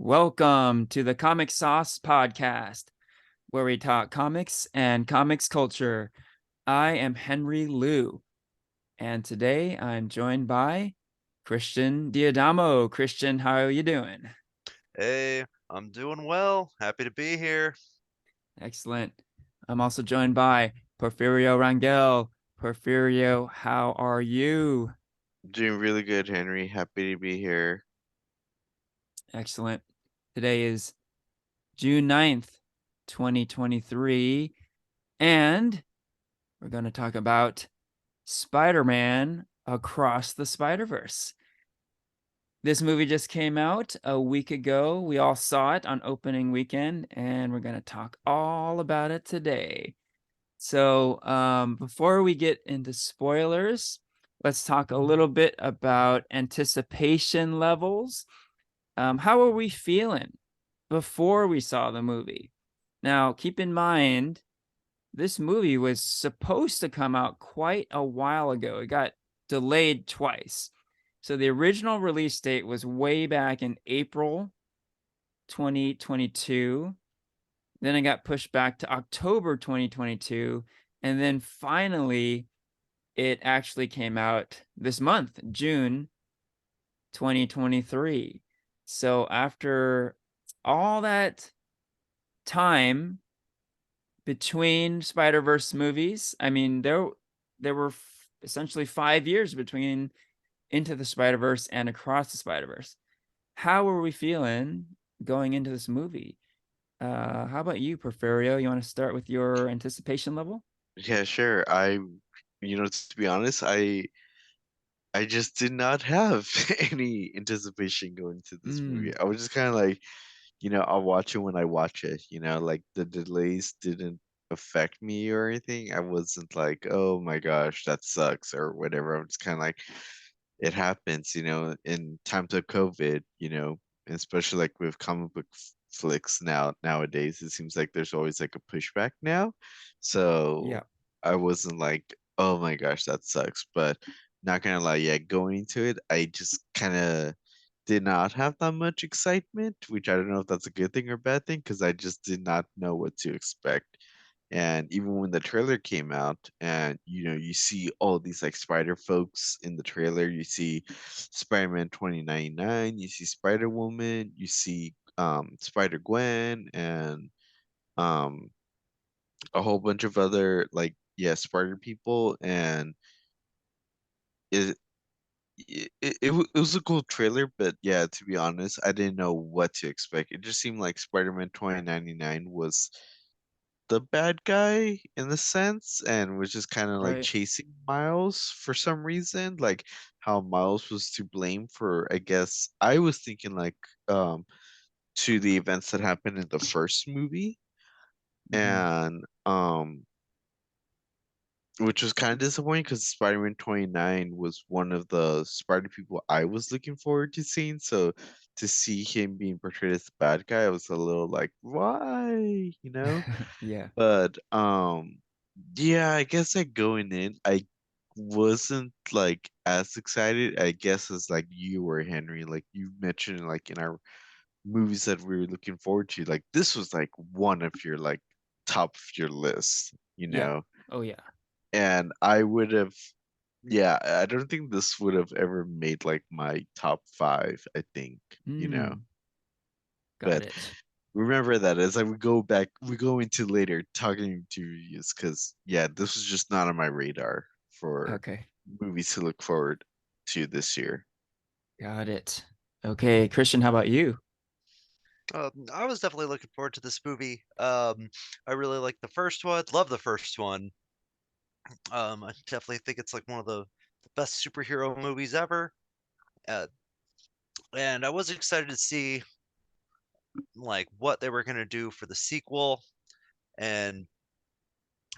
Welcome to the Comic Sauce Podcast, where we talk comics and comics culture. I am Henry Liu, and today I'm joined by Christian Diadamo. Christian, how are you doing? Hey, I'm doing well. Happy to be here. Excellent. I'm also joined by Porfirio Rangel. Porfirio, how are you? Doing really good, Henry. Happy to be here. Excellent. Today is June 9th, 2023, and we're going to talk about Spider-Man Across the Spider-Verse. This movie just came out a week ago. We all saw it on opening weekend, and we're going to talk all about it today. So, before we get into spoilers, let's talk a little bit about anticipation levels. How are we feeling before we saw the movie? Now, keep in mind, this movie was supposed to come out quite a while ago. It got delayed twice. So the original release date was way back in April 2022. Then it got pushed back to October 2022. And then finally, it actually came out this month, June 2023. So after all that time between Spider-Verse movies, I mean, there were essentially 5 years between Into the Spider-Verse and Across the Spider-Verse. How are we feeling going into this movie? How about you, Porfirio? You want to start with your anticipation level? Yeah, sure. To be honest, I just did not have any anticipation going to this movie. Mm, I was just kind of like, I'll watch it when I watch it. Like the delays didn't affect me or anything. I wasn't like, oh my gosh, that sucks or whatever. I'm just kind of like, it happens, in times of COVID, and especially like with comic book flicks nowadays, it seems like there's always like a pushback now. So yeah. I wasn't like, oh my gosh, that sucks. But not gonna lie, yeah, going into it, I just kind of did not have that much excitement, which I don't know if that's a good thing or bad thing, because I just did not know what to expect. And even when the trailer came out, and you see all these like Spider folks in the trailer, you see Spider-Man 2099, you see Spider-Woman, you see Spider-Gwen, and um a whole bunch of other like yeah Spider people, and it it was a cool trailer, but yeah, to be honest, I didn't know what to expect. It just seemed like Spider-Man 2099 was the bad guy in the sense, and was just kind of like Right. chasing Miles for some reason, like how Miles was to blame for, I guess I was thinking like to the events that happened in the first movie, Mm-hmm. and which was kind of disappointing because Spider-Man 29 was one of the Spider people I was looking forward to seeing. So to see him being portrayed as the bad guy, I was a little like, why? Yeah. But yeah, I guess like going in, I wasn't like as excited, I guess, as like you were, Henry. Like you mentioned, like in our movies that we were looking forward to, like this was like one of your like top of your list. Yeah. Oh, yeah. And I would have, yeah, I don't think this would have ever made like my top five, I think. Mm, got But it. remember that as I would go back, we go into later talking to reviews, because yeah, this was just not on my radar for Okay. movies to look forward to this year. Got it. Okay, Christian, how about you? I was definitely looking forward to this movie. I really like the first one. Love the first one. I definitely think it's like one of the best superhero movies ever. Uh, and I was excited to see like what they were gonna do for the sequel. And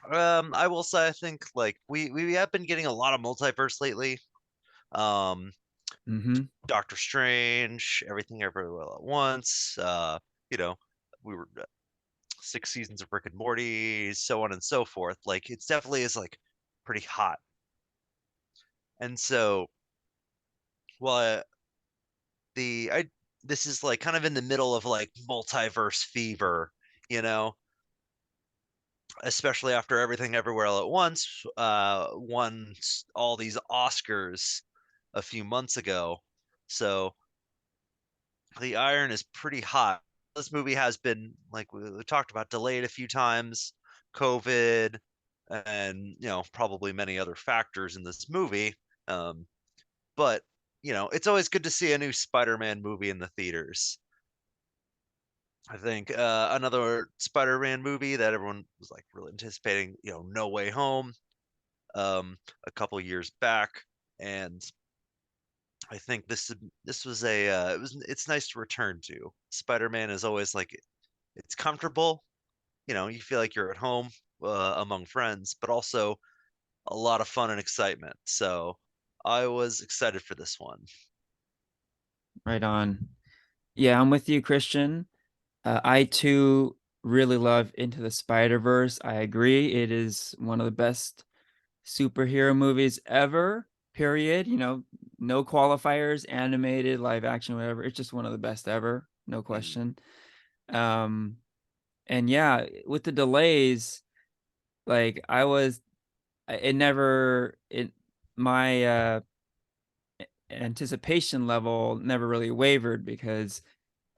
I will say I think like we have been getting a lot of multiverse lately. Um, Mm-hmm. Doctor Strange, Everything Everywhere All at Once. You know, we were 6 seasons of Rick and Morty, so on and so forth. Like it's definitely is like pretty hot. And so, well, the I this is like kind of in the middle of like multiverse fever, you know, especially after Everything Everywhere All at Once won all these Oscars a few months ago. So the iron is pretty hot. This movie has been, like we talked about, delayed a few times, COVID, and probably many other factors in this movie. Um, but it's always good to see a new Spider-Man movie in the theaters. I think another Spider-Man movie that everyone was like really anticipating, No Way Home, a couple years back, and I think this was it's nice to return to. Spider-Man is always like it's comfortable, you feel like you're at home among friends, but also a lot of fun and excitement. So I was excited for this one. Right on. Yeah, I'm with you, Christian. I too really love Into the Spider-Verse. I agree. It is one of the best superhero movies ever, period. No qualifiers, animated, live action, whatever. It's just one of the best ever, no Mhm. question. Um, and yeah, with the delays, like it never, my anticipation level never really wavered because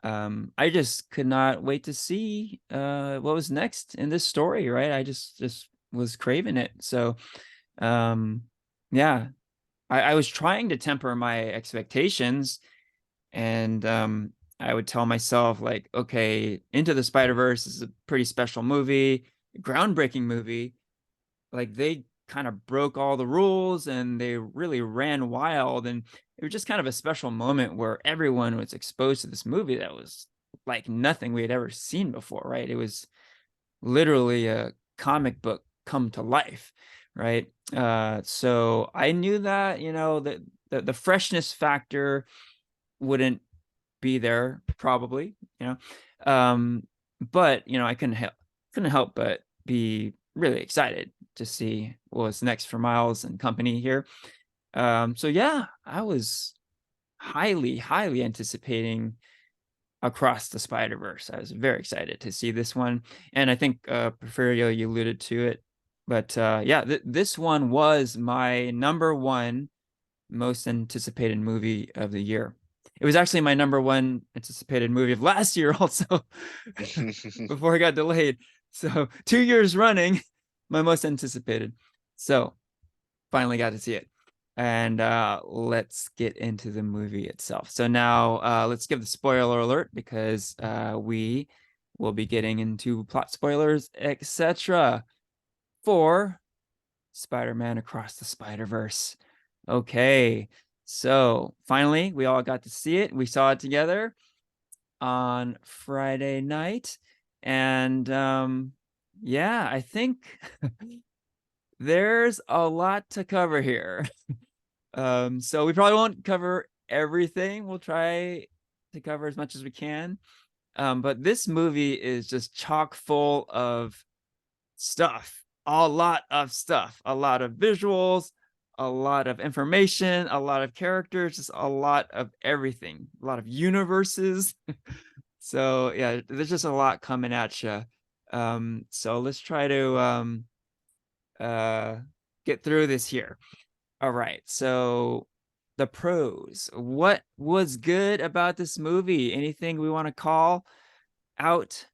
I just could not wait to see what was next in this story, right? I just was craving it. So um yeah, I was trying to temper my expectations, and I would tell myself like, okay, Into the Spider-Verse is a pretty special movie, groundbreaking movie. Like they kind of broke all the rules and they really ran wild, and it was just kind of a special moment where everyone was exposed to this movie that was like nothing we had ever seen before, right? It was literally a comic book come to life, right? So I knew that, that the freshness factor wouldn't be there probably, but I couldn't help but be really excited to see what's next for Miles and company here. So yeah, I was highly anticipating Across the Spider-Verse. I was very excited to see this one, and I think Porfirio, you alluded to it, but yeah, this one was my number one most anticipated movie of the year. It was actually my number one anticipated movie of last year, also, before it got delayed. So 2 years running, my most anticipated. So finally got to see it. And let's get into the movie itself. So now let's give the spoiler alert because we will be getting into plot spoilers, etc. for Spider-Man Across the Spider-Verse. Okay, so finally we all got to see it. We saw it together on Friday night, and yeah, I think there's a lot to cover here. So we probably won't cover everything. We'll try to cover as much as we can. But this movie is just chock full of stuff, a lot of stuff, a lot of visuals, a lot of information, a lot of characters, just a lot of everything, a lot of universes. So yeah, there's just a lot coming at you. So let's try to uh, get through this here. All right, so the pros. What was good about this movie? Anything we want to call out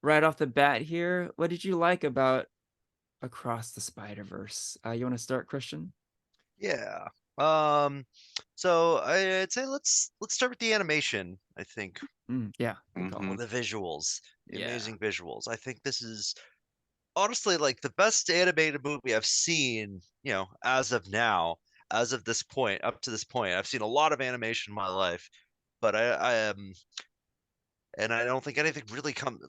right off the bat here? What did you like about Across the Spider-Verse? You want to start, Christian? Yeah. Um, so I'd say let's start with the animation. I think Yeah, good call. Mhm. the visuals, the Yeah. amazing visuals. I think this is honestly like the best animated movie I've seen, as of now, as of this point, up to this point. I've seen a lot of animation in my life, but I am, and I don't think anything really comes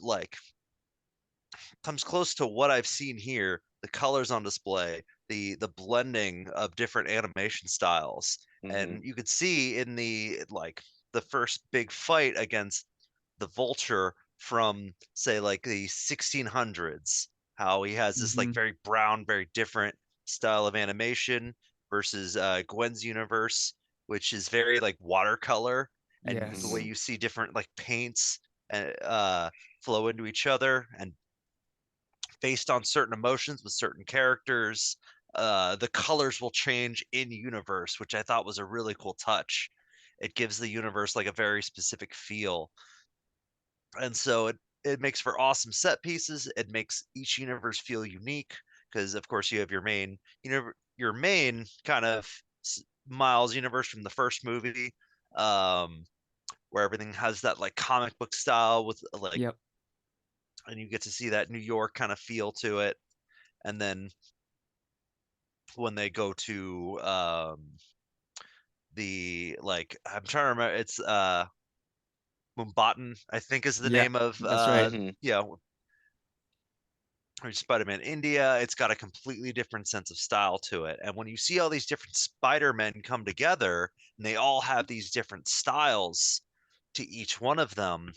close to what I've seen here. The colors on display, the blending of different animation styles, Mhm. and you could see in the first big fight against the Vulture from say like the 1600s, how he has this like Mm-hmm. very brown, very different style of animation versus Gwen's universe, which is very like watercolor, and the way Yes. you see different like paints flow into each other, and based on certain emotions with certain characters, the colors will change in universe, which I thought was a really cool touch. It gives the universe like a very specific feel, and so it makes for awesome set pieces. It makes each universe feel unique because, of course, you have your main kind of Miles universe from the first movie, um, where everything has that like comic book style with like, Yep. and you get to see that New York kind of feel to it. And then when they go to the like, I'm trying to remember, it's Mumbattan, I think is the Yeah, name of that's right. yeah, or Spider-Man India. It's got a completely different sense of style to it. And when you see all these different Spider-Men come together and they all have these different styles to each one of them,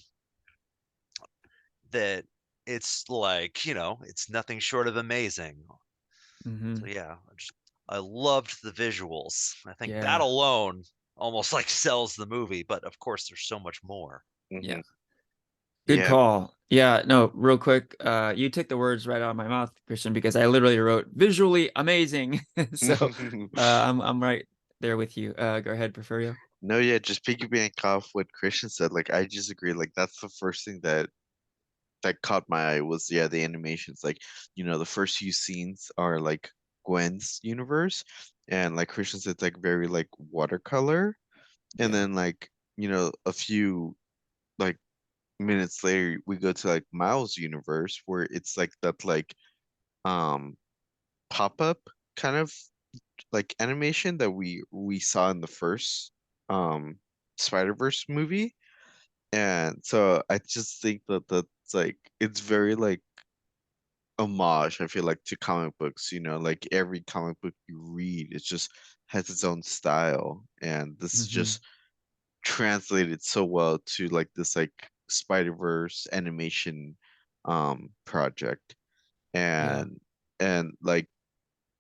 that it's like, it's nothing short of amazing. So Hmm. yeah, I loved the visuals. I think that Yeah. alone almost like sells the movie, but of course there's so much more. Yeah. Hmm. Good Yeah. call. Yeah, no, real quick. You took the words right out of my mouth, Christian, because I literally wrote visually amazing. So I'm right there with you. Go ahead, Porfirio. No, yeah, just piggyback off what Christian said. Like, I just agree. Like, that's the first thing that caught my eye was, yeah, the animations. Like, the first few scenes are like Gwen's universe, and like Christian said, it's like very like watercolor, and Yeah. then like a few like minutes later we go to like Miles' universe where it's like that like um pop up kind of like animation that we saw in the first um Spider-Verse movie. And so I just think that that's like it's very like homage, I feel like, to comic books, like every comic book you read, it just has its own style. And this is Hmm. just translated so well to like this like Spider-Verse animation project. Yeah. And like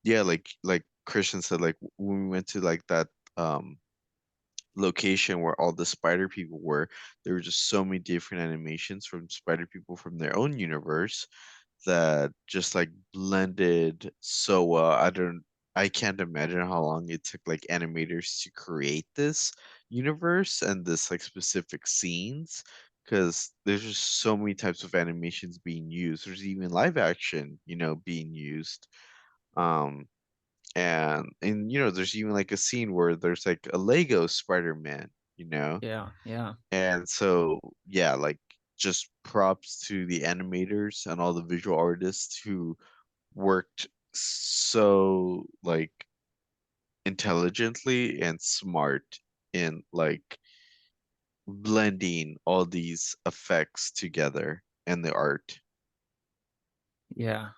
yeah, like Christian said, like when we went to like that um location where all the spider people were, there were just so many different animations from spider people from their own universe that just like blended so well. I can't imagine how long it took like animators to create this universe and this like specific scenes, because there's just so many types of animations being used. There's even live action, being used. Um and there's even like a scene where there's like a Lego Spider-Man, you know? Yeah. Yeah. And so yeah, like just props to the animators and all the visual artists who worked so like intelligently and smart in like blending all these effects together and the art. Yeah.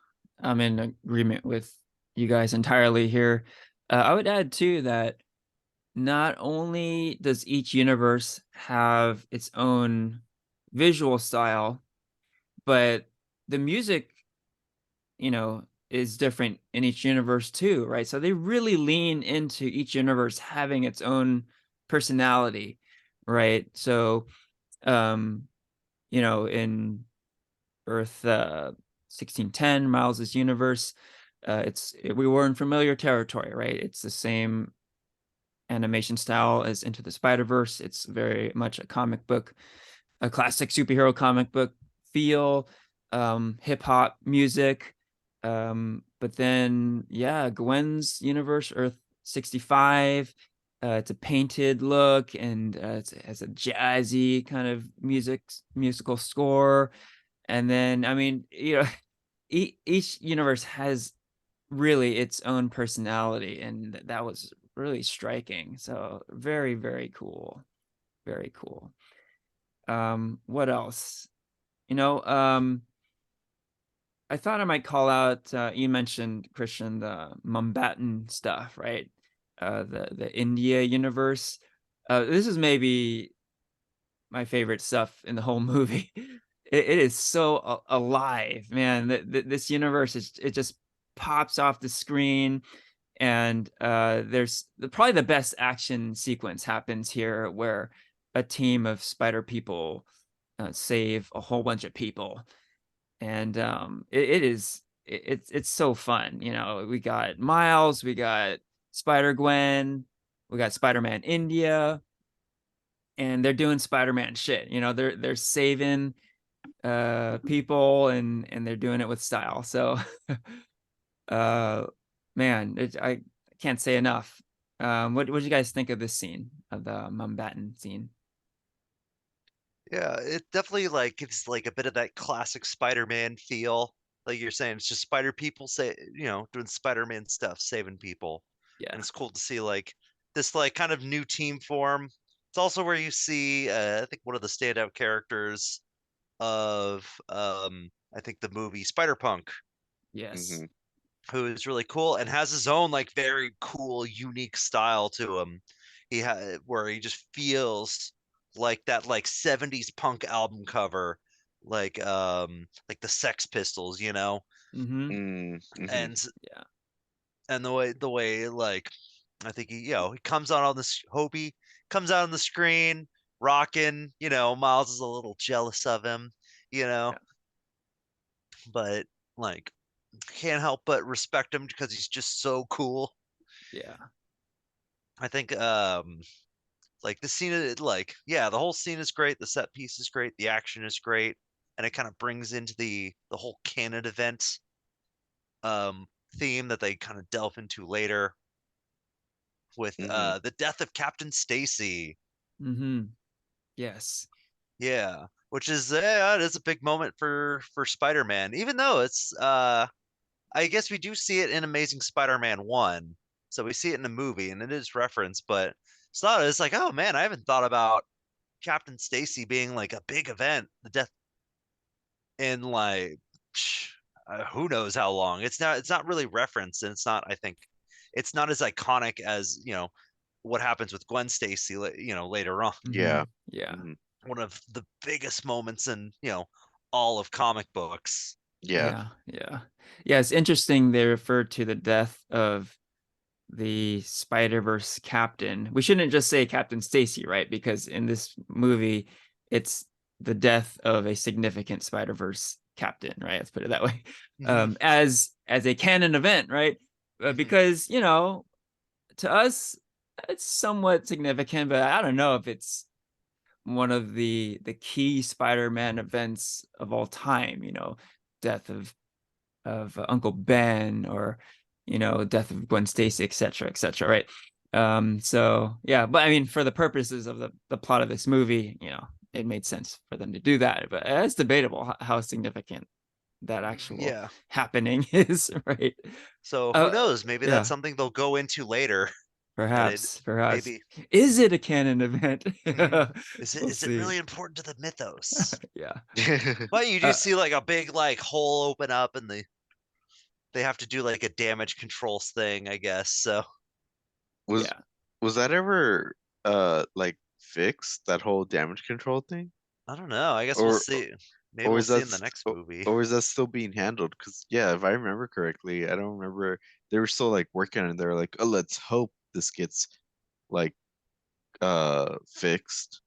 I'm in agreement with you guys entirely here. I would add too that not only does each universe have its own visual style, but the music, is different in each universe too, right? So they really lean into each universe having its own personality, right? So, um, in Earth 1610, Miles's universe, we were in familiar territory, right? It's the same animation style as Into the Spider-Verse. It's very much a comic book, a classic superhero comic book feel, hip hop music. But then, yeah, Gwen's universe, Earth 65. It's a painted look, and it has a jazzy kind of musical score. And then, I mean, each universe has really its own personality, and that was really striking. So very, very cool. Very cool. What else? You know, um, I thought I might call out, you mentioned, Christian, the Mumbattan stuff, right? The India universe. This is maybe my favorite stuff in the whole movie. It is so alive, man. This universe it just pops off the screen, and there's probably the best action sequence happens here, where a team of spider people save a whole bunch of people, and it's so fun. You know, we got Miles, we got Spider Gwen, we got Spider Man India, and they're doing Spider Man shit. You know, they're saving people, and they're doing it with style. So uh man, I can't say enough. What did you guys think of this scene, of the Mumbattan scene? Yeah, it definitely like gives like a bit of that classic Spider-Man feel. Like you're saying, it's just spider people say, doing Spider-Man stuff, saving people. And Yeah. it's cool to see like this like kind of new team form. It's also where you see I think one of the standout characters of I think the movie Spider-Punk, Yes. Hmm. who is really cool and has his own like very cool, unique style to him. Where he just feels like that like 70s punk album cover, like the Sex Pistols, Mm-hmm. Mm-hmm. and Yeah. the way like I think he comes out on this Hobie comes out on the screen rocking, Miles is a little jealous of him, you know, Yeah. but like can't help but respect him because he's just so cool. Yeah. I think like the scene like yeah, the whole scene is great, the set piece is great, the action is great, and it kind of brings into the whole canon event um theme that they kind of delve into later with Hmm. the death of Captain Stacy. Mm-hmm. Yes. Yeah, which is it is a big moment for Spider-Man, even though it's I guess we do see it in Amazing Spider-Man 1. So we see it in the movie and it is referenced, but it's like, oh man, I haven't thought about Captain Stacy being like a big event, the death in like who knows how long. It's not really referenced, and it's not, I think it's not as iconic as, what happens with Gwen Stacy, later on. Mm-hmm. Yeah. Yeah. Hmm. One of the biggest moments in, all of comic books. Yeah. Yeah. Yeah. Yeah. It's interesting they refer to the death of the Spider-Verse captain. We shouldn't just say Captain Stacy, right? Because in this movie, it's the death of a significant Spider-Verse captain, right? Let's put it that way. Hmm. As a canon event, right? Hmm. Because, to us, it's somewhat significant, but I don't know if it's one of the key Spider-Man events of all time, death of Uncle Ben, or death of Gwen Stacy, etc., right? So yeah, but I mean, for the purposes of the plot of this movie, it made sense for them to do that, but it's debatable how significant that actual Yeah. happening is, right? So who uh knows? Maybe that's yeah, something they'll go into later. That it perhaps maybe is it a canon event? is We'll is it see. really important to the mythos? Yeah. But you do uh see like a big like hole open up, and they have to do like a damage controls thing, I guess. So was yeah. was that ever like fixed, that whole damage control thing? I don't know. I guess we'll Or see. Maybe or we'll is see that in the next st- movie. or is that still being handled? Because yeah, if I remember correctly, I don't remember, they were still like working on it. They're like, oh, let's hope this gets like fixed.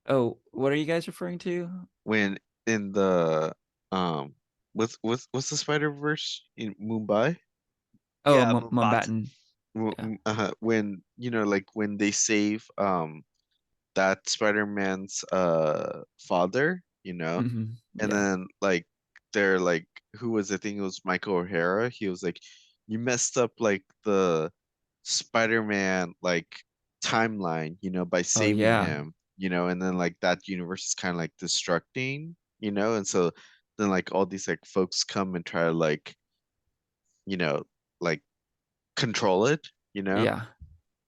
Oh, what are you guys referring to? When in the um what's the Spider Verse in Mumbai? Oh, Yeah, Mumbattan. Mumbattan. Yeah. When like when they save that Spider-Man's father, Hmm. and Yeah. then like they're like, who was, I think it was Michael O'Hara, he was like, you messed up like the Spider-Man like timeline, by Oh saving yeah. him, and then like that universe is kind of like destructing, and so then like all these like folks come and try to like, you know like control it. Yeah.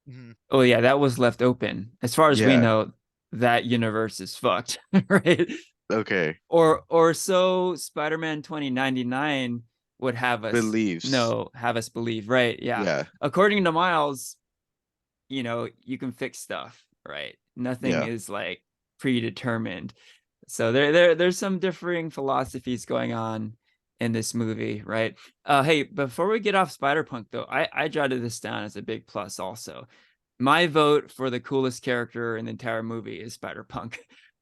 Mhm. Oh yeah, that was left open. As far as we Yeah. know, that universe is fucked, right? Okay. Or so Spider-Man 2099 would have us Believes. know, have us believe, right? Yeah. Yeah. According to Miles, you can fix stuff, right? Nothing Yeah. is like predetermined. So there's some differing philosophies going on in this movie, right? Hey, before we get off Spider-Punk though, I jotted this down as a big plus also. my vote for the coolest character in the entire movie is Spider-Punk.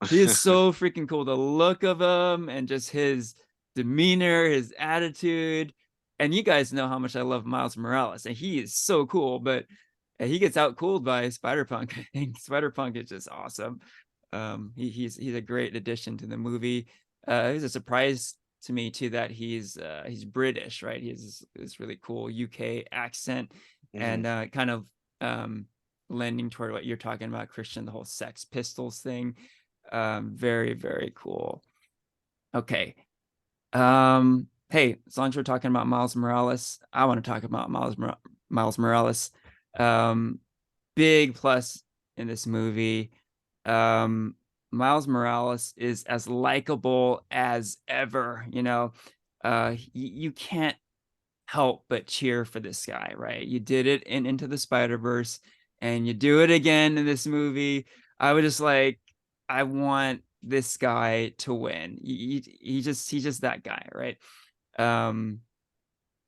He is so freaking cool. The look of him and just his demeanor, his attitude. And you guys know how much I love Miles Morales, and he is so cool, but he gets outcooled by Spider-Punk. I think Spider-Punk is just awesome. He's a great addition to the movie. It was a surprise to me too that he's British, right? He has this really cool UK accent, and kind of lending toward what you're talking about, Christian, the whole Sex Pistols thing. Very, very cool. Okay. Hey, as long as we're talking about Miles Morales, I want to talk about Miles Morales. Big plus in this movie. Miles Morales is as likable as ever. You can't help but cheer for this guy, right? You did it in Into the Spider-Verse, and you do it again in this movie. I was just like, I want this guy to win. He's just that guy, right?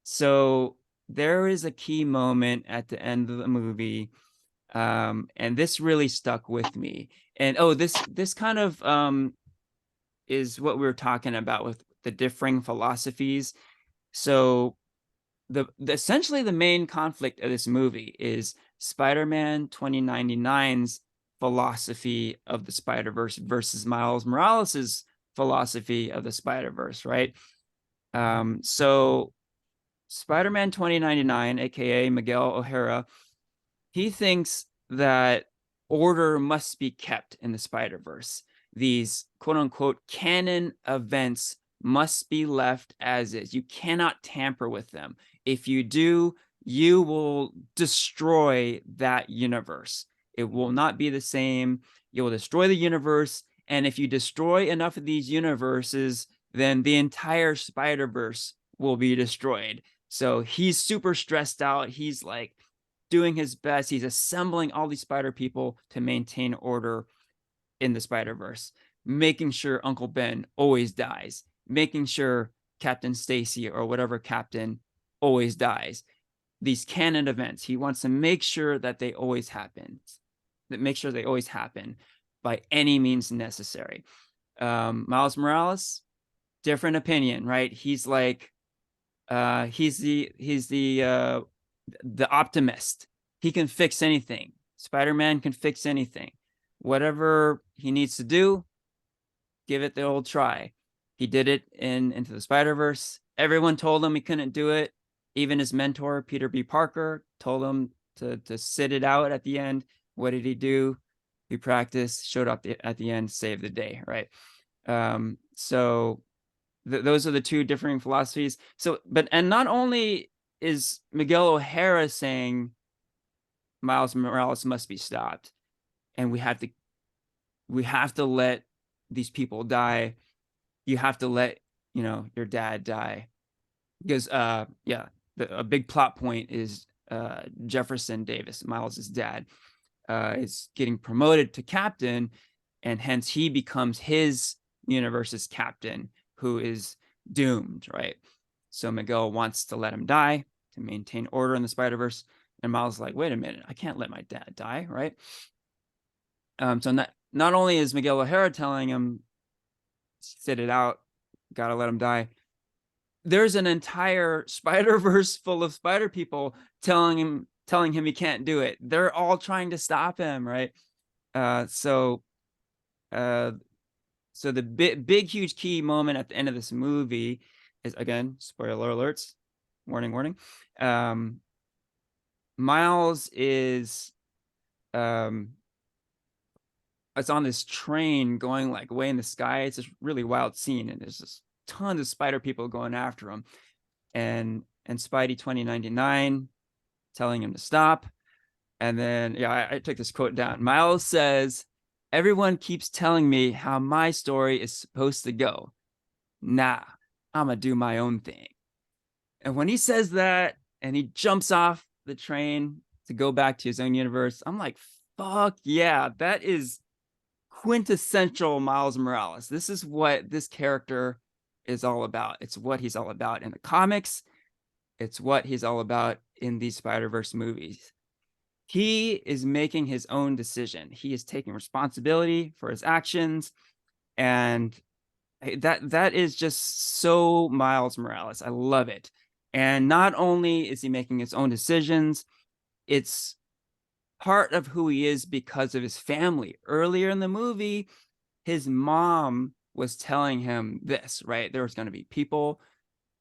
So there is a key moment at the end of the movie, and this really stuck with me. And this kind of is what we were talking about with the differing philosophies. So essentially the main conflict of this movie is Spider-Man 2099's philosophy of the Spider-Verse versus Miles Morales's philosophy of the Spider-Verse, right? So Spider-Man 2099, aka Miguel O'Hara, he thinks that order must be kept in the Spider-Verse. These quote unquote canon events must be left as is. You cannot tamper with them. If you do, you will destroy that universe. It will not be the same. You will destroy the universe. And if you destroy enough of these universes, then the entire Spider-Verse will be destroyed. So he's super stressed out. He's like doing his best. He's assembling all these spider people to maintain order in the Spider-Verse, making sure Uncle Ben always dies, making sure Captain Stacy or whatever captain always dies. These canon events, he wants to make sure that they always happen, by any means necessary. Miles Morales, different opinion, right? He's like, he's the optimist. He can fix anything. Spider-Man can fix anything. Whatever he needs to do, give it the old try. He did it in Into the Spider-Verse. Everyone told him he couldn't do it. Even his mentor, Peter B. Parker, told him to sit it out at the end. What did he do? He practiced, showed up at the end, saved the day, right? So those are the two differing philosophies. So, and not only is Miguel O'Hara saying Miles Morales must be stopped, and we have to let these people die. You have to let your dad die, because a big plot point is Jefferson Davis, Miles's dad, is getting promoted to captain, and hence he becomes his universe's captain, who is doomed, right? So Miguel wants to let him die to maintain order in the Spider-Verse, and Miles is like, wait a minute, I can't let my dad die, right? So not only is Miguel O'Hara telling him, sit it out, gotta let him die, there's an entire Spider-Verse full of spider people telling him he can't do it. They're all trying to stop him, right? So the big huge key moment at the end of this movie is, again, spoiler alerts, warning. Miles is it's on this train going like way in the sky. It's this really wild scene, and there's just tons of spider people going after him, and Spidey 2099 telling him to stop. And then I took this quote down. Miles says, "Everyone keeps telling me how my story is supposed to go. Nah, I'm gonna do my own thing." And when he says that and he jumps off the train to go back to his own universe, I'm like, fuck yeah, that is quintessential Miles Morales. This is what this character is all about. It's what he's all about in the comics. It's what he's all about in these Spider-Verse movies. he is making his own decision. He is taking responsibility for his actions, and that is just so Miles Morales. I love it. And not only is he making his own decisions, it's part of who he is because of his family. Earlier in the movie, his mom was telling him this, right? There was going to be people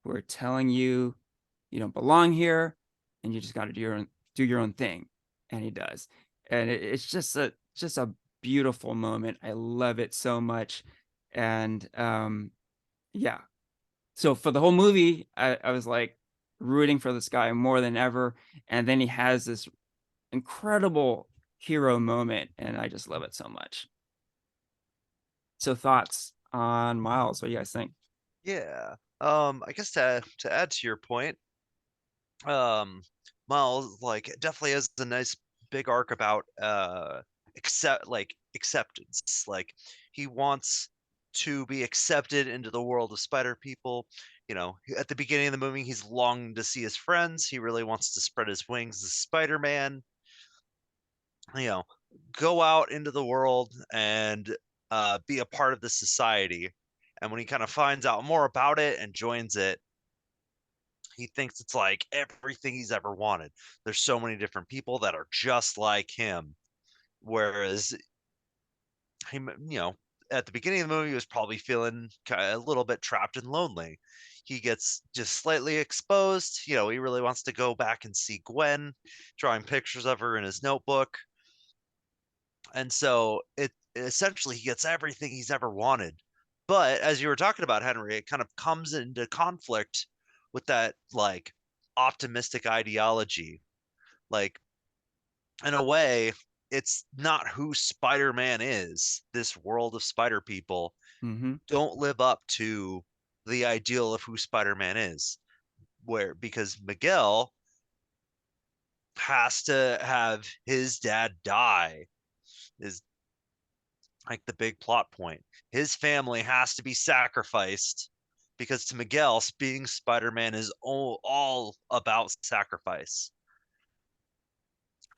who are telling you you don't belong here and you just got to do your own thing, and he does. And it's just a beautiful moment. I love it so much. And yeah, so for the whole movie I was like rooting for this guy more than ever, and then he has this incredible hero moment, and I just love it so much. So thoughts on Miles? What do you guys think? Yeah. I guess to add to your point, um, Miles like definitely has a nice big arc about acceptance. Like he wants to be accepted into the world of spider people. You know, at the beginning of the movie, he's longing to see his friends. He really wants to spread his wings as Spider-Man. You know, go out into the world and be a part of the society. And when he kind of finds out more about it and joins it, he thinks it's like everything he's ever wanted. There's so many different people that are just like him. Whereas he, at the beginning of the movie, he was probably feeling kind of a little bit trapped and lonely. He gets just slightly exposed. You know, he really wants to go back and see Gwen, drawing pictures of her in his notebook. And so it essentially he gets everything he's ever wanted. But as you were talking about, Henry, it kind of comes into conflict with that like optimistic ideology. Like in a way, it's not who Spider-Man is. This world of spider people Mm-hmm. don't live up to the ideal of who Spider-Man is. Where because Miguel has to have his dad die is like the big plot point. His family has to be sacrificed because to Miguel, being Spider-Man is all about sacrifice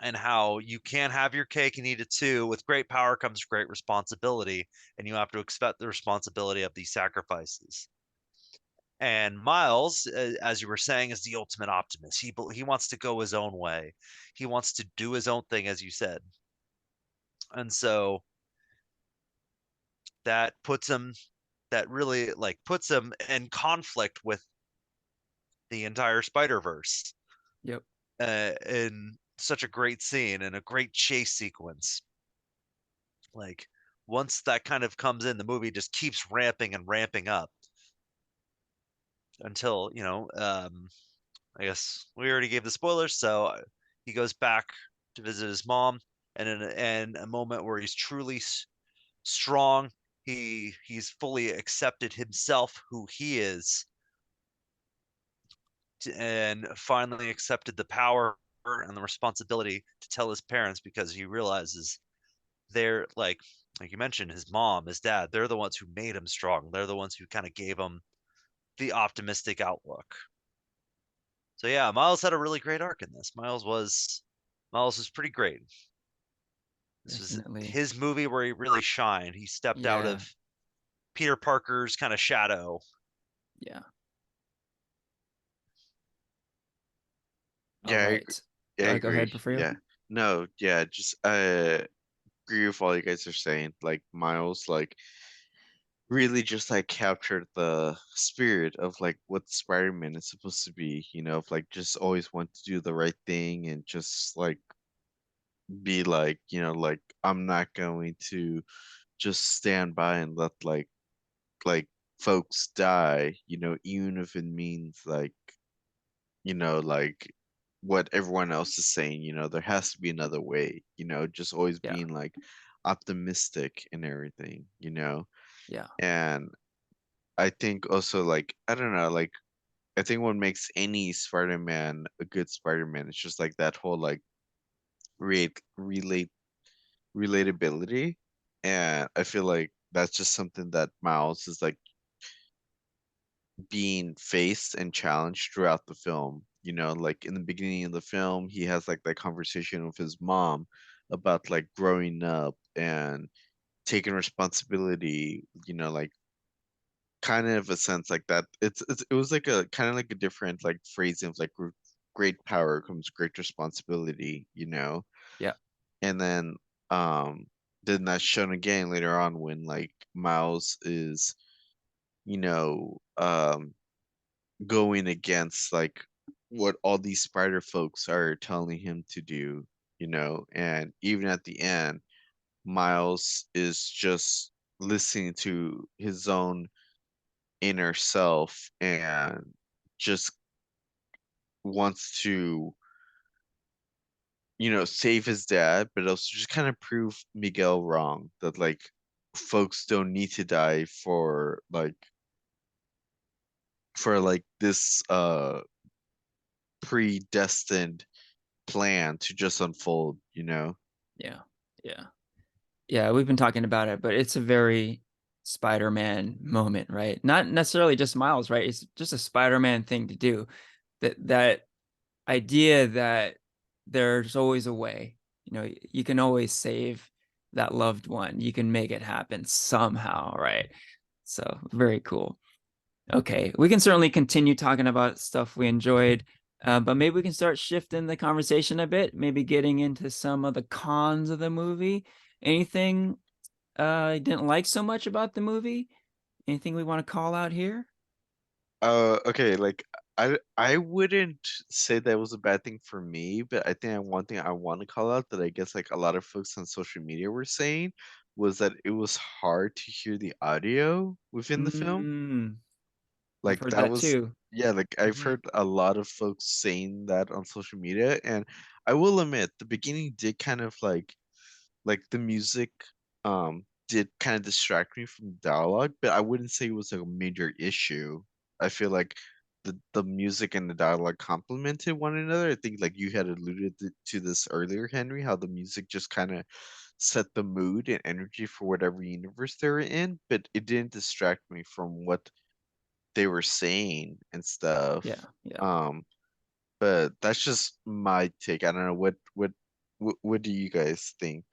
and how you can't have your cake and eat it too. With great power comes great responsibility, and you have to accept the responsibility of these sacrifices. And Miles, as you were saying, is the ultimate optimist. He wants to go his own way. He wants to do his own thing, as you said, and so that puts him that really like puts him in conflict with the entire Spider Verse Yep. in such a great scene and a great chase sequence. Like once that kind of comes in, the movie just keeps ramping and ramping up until I guess we already gave the spoilers, so he goes back to visit his mom, and in a moment where he's truly strong, he's fully accepted himself, who he is, and finally accepted the power and the responsibility to tell his parents because he realizes they're like you mentioned, his mom, his dad, they're the ones who made him strong. They're the ones who kind of gave him the optimistic outlook. So yeah, Miles had a really great arc in this. Miles was pretty great. This was Definitely. his movie where he really shined. He stepped out Yeah. of Peter Parker's kind of shadow. Yeah. All Yeah, right. yeah, I Go ahead, agree. Porfirio. Yeah. No, yeah, just agree with all you guys are saying. Like Miles, like really just like captured the spirit of like what Spider-Man is supposed to be, of like just always want to do the right thing and just like be like, like I'm not going to just stand by and let like folks die, even if it means like what everyone else is saying, there has to be another way, just always Yeah. being like optimistic and everything. Yeah. And I think also like I don't know, like I think what makes any Spider-Man a good Spider-Man is just like that whole like relate relatability. And I feel like that's just something that Miles is like being faced and challenged throughout the film. You know, like in the beginning of the film, he has like that conversation with his mom about like growing up and taking responsibility, you know, like kind of a sense like that. It was like a kind of like a different like phrasing of like great power comes great responsibility, you know. Yeah. And then that's shown again later on when like Miles is, you know, going against like what all these spider folks are telling him to do, you know. And even at the end, Miles is just listening to his own inner self and just wants to, you know, save his dad, but also just kind of prove Miguel wrong that like folks don't need to die for like this predestined plan to just unfold, you know? Yeah. Yeah. Yeah, we've been talking about it, but it's a very Spider-Man moment, right? Not necessarily just Miles, right? It's just a Spider-Man thing to do. That idea that there's always a way. You know, you can always save that loved one. You can make it happen somehow, right? So, very cool. Okay, we can certainly continue talking about stuff we enjoyed, but maybe we can start shifting the conversation a bit, maybe getting into some of the cons of the movie. Anything you didn't like so much about the movie? Anything we want to call out here? Okay, like I wouldn't say that was a bad thing for me, but I think one thing I want to call out that I guess like a lot of folks on social media were saying was that it was hard to hear the audio within the film. Mm, I've Like heard that that was, too. yeah, like I've Hmm. heard a lot of folks saying that on social media, and I will admit the beginning did kind of like the music did kind of distract me from dialogue, but I wouldn't say it was like a major issue. I feel like the music and the dialogue complemented one another. I think like you had alluded to this earlier, Henry, how the music just kind of set the mood and energy for whatever universe they were in, but it didn't distract me from what they were saying and Yeah, stuff. yeah. Um, but that's just my take. I don't know what do you guys think?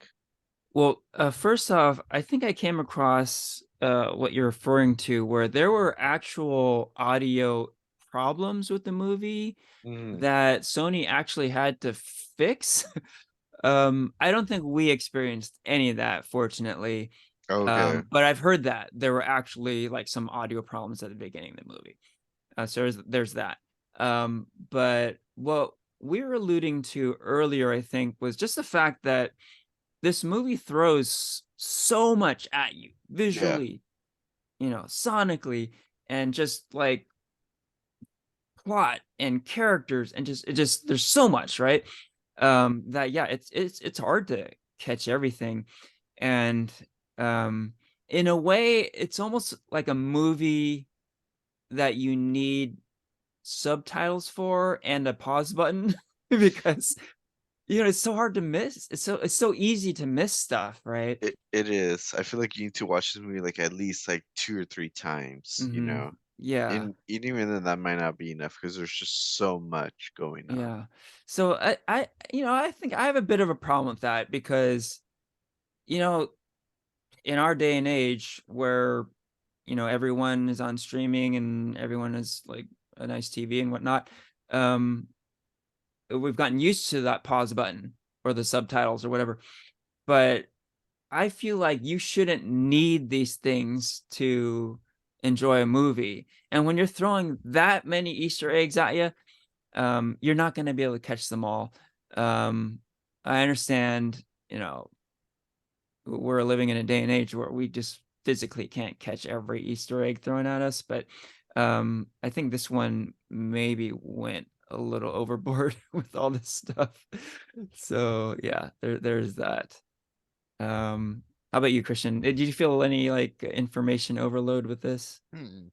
Well, first off, I think I came across what you're referring to, where there were actual audio problems with the movie Mhm. that Sony actually had to fix. I don't think we experienced any of that, fortunately. Okay. But I've heard that there were actually like some audio problems at the beginning of the movie. So there's that. But what we were alluding to earlier, I think, was just the fact that this movie throws so much at you Yeah. visually, sonically, and just like plot and characters, and just there's so much, right? That yeah, it's hard to catch everything. And um in a way, it's almost like a movie that you need subtitles for and a pause button because it's so hard to miss. It's so easy to miss stuff, right? It is. I feel like you need to watch this movie like at least like 2 or 3 times, you Hmm. know? Yeah. And even then that might not be enough because there's just so much going on. Yeah. So I think I have a bit of a problem with that because, you know, in our day and age where, everyone is on streaming and everyone has like a nice TV and whatnot, um, we've gotten used to that pause button or the subtitles or whatever. But I feel like you shouldn't need these things to enjoy a movie. And when you're throwing that many Easter eggs at you, you're not going to be able to catch them all. Um, I understand, we're living in a day and age where we just physically can't catch every Easter egg thrown at us, but I think this one maybe went a little overboard with all this stuff. So yeah, there's that. How about you, Christian? Did you feel any like information overload with this? Hmm.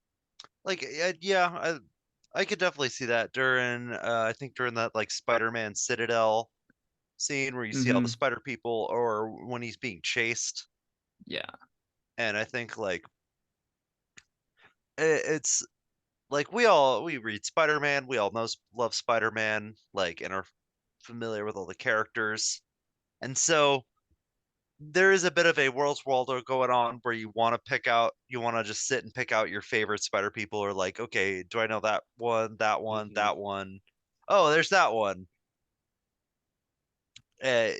Like, yeah, I could definitely see that during, I think during that like Spider-Man Citadel scene where you see all the Mm-hmm. spider people, or when he's being chased. Yeah. And I think like it's like we read Spider-Man, we all love Spider-Man, like, and are familiar with all the characters. And so there is a bit of a World's Waldo going on where you want to just sit and pick out your favorite Spider people, or like, okay, do I know that one, that one, Mhm. that one? Oh, there's that one. Uh,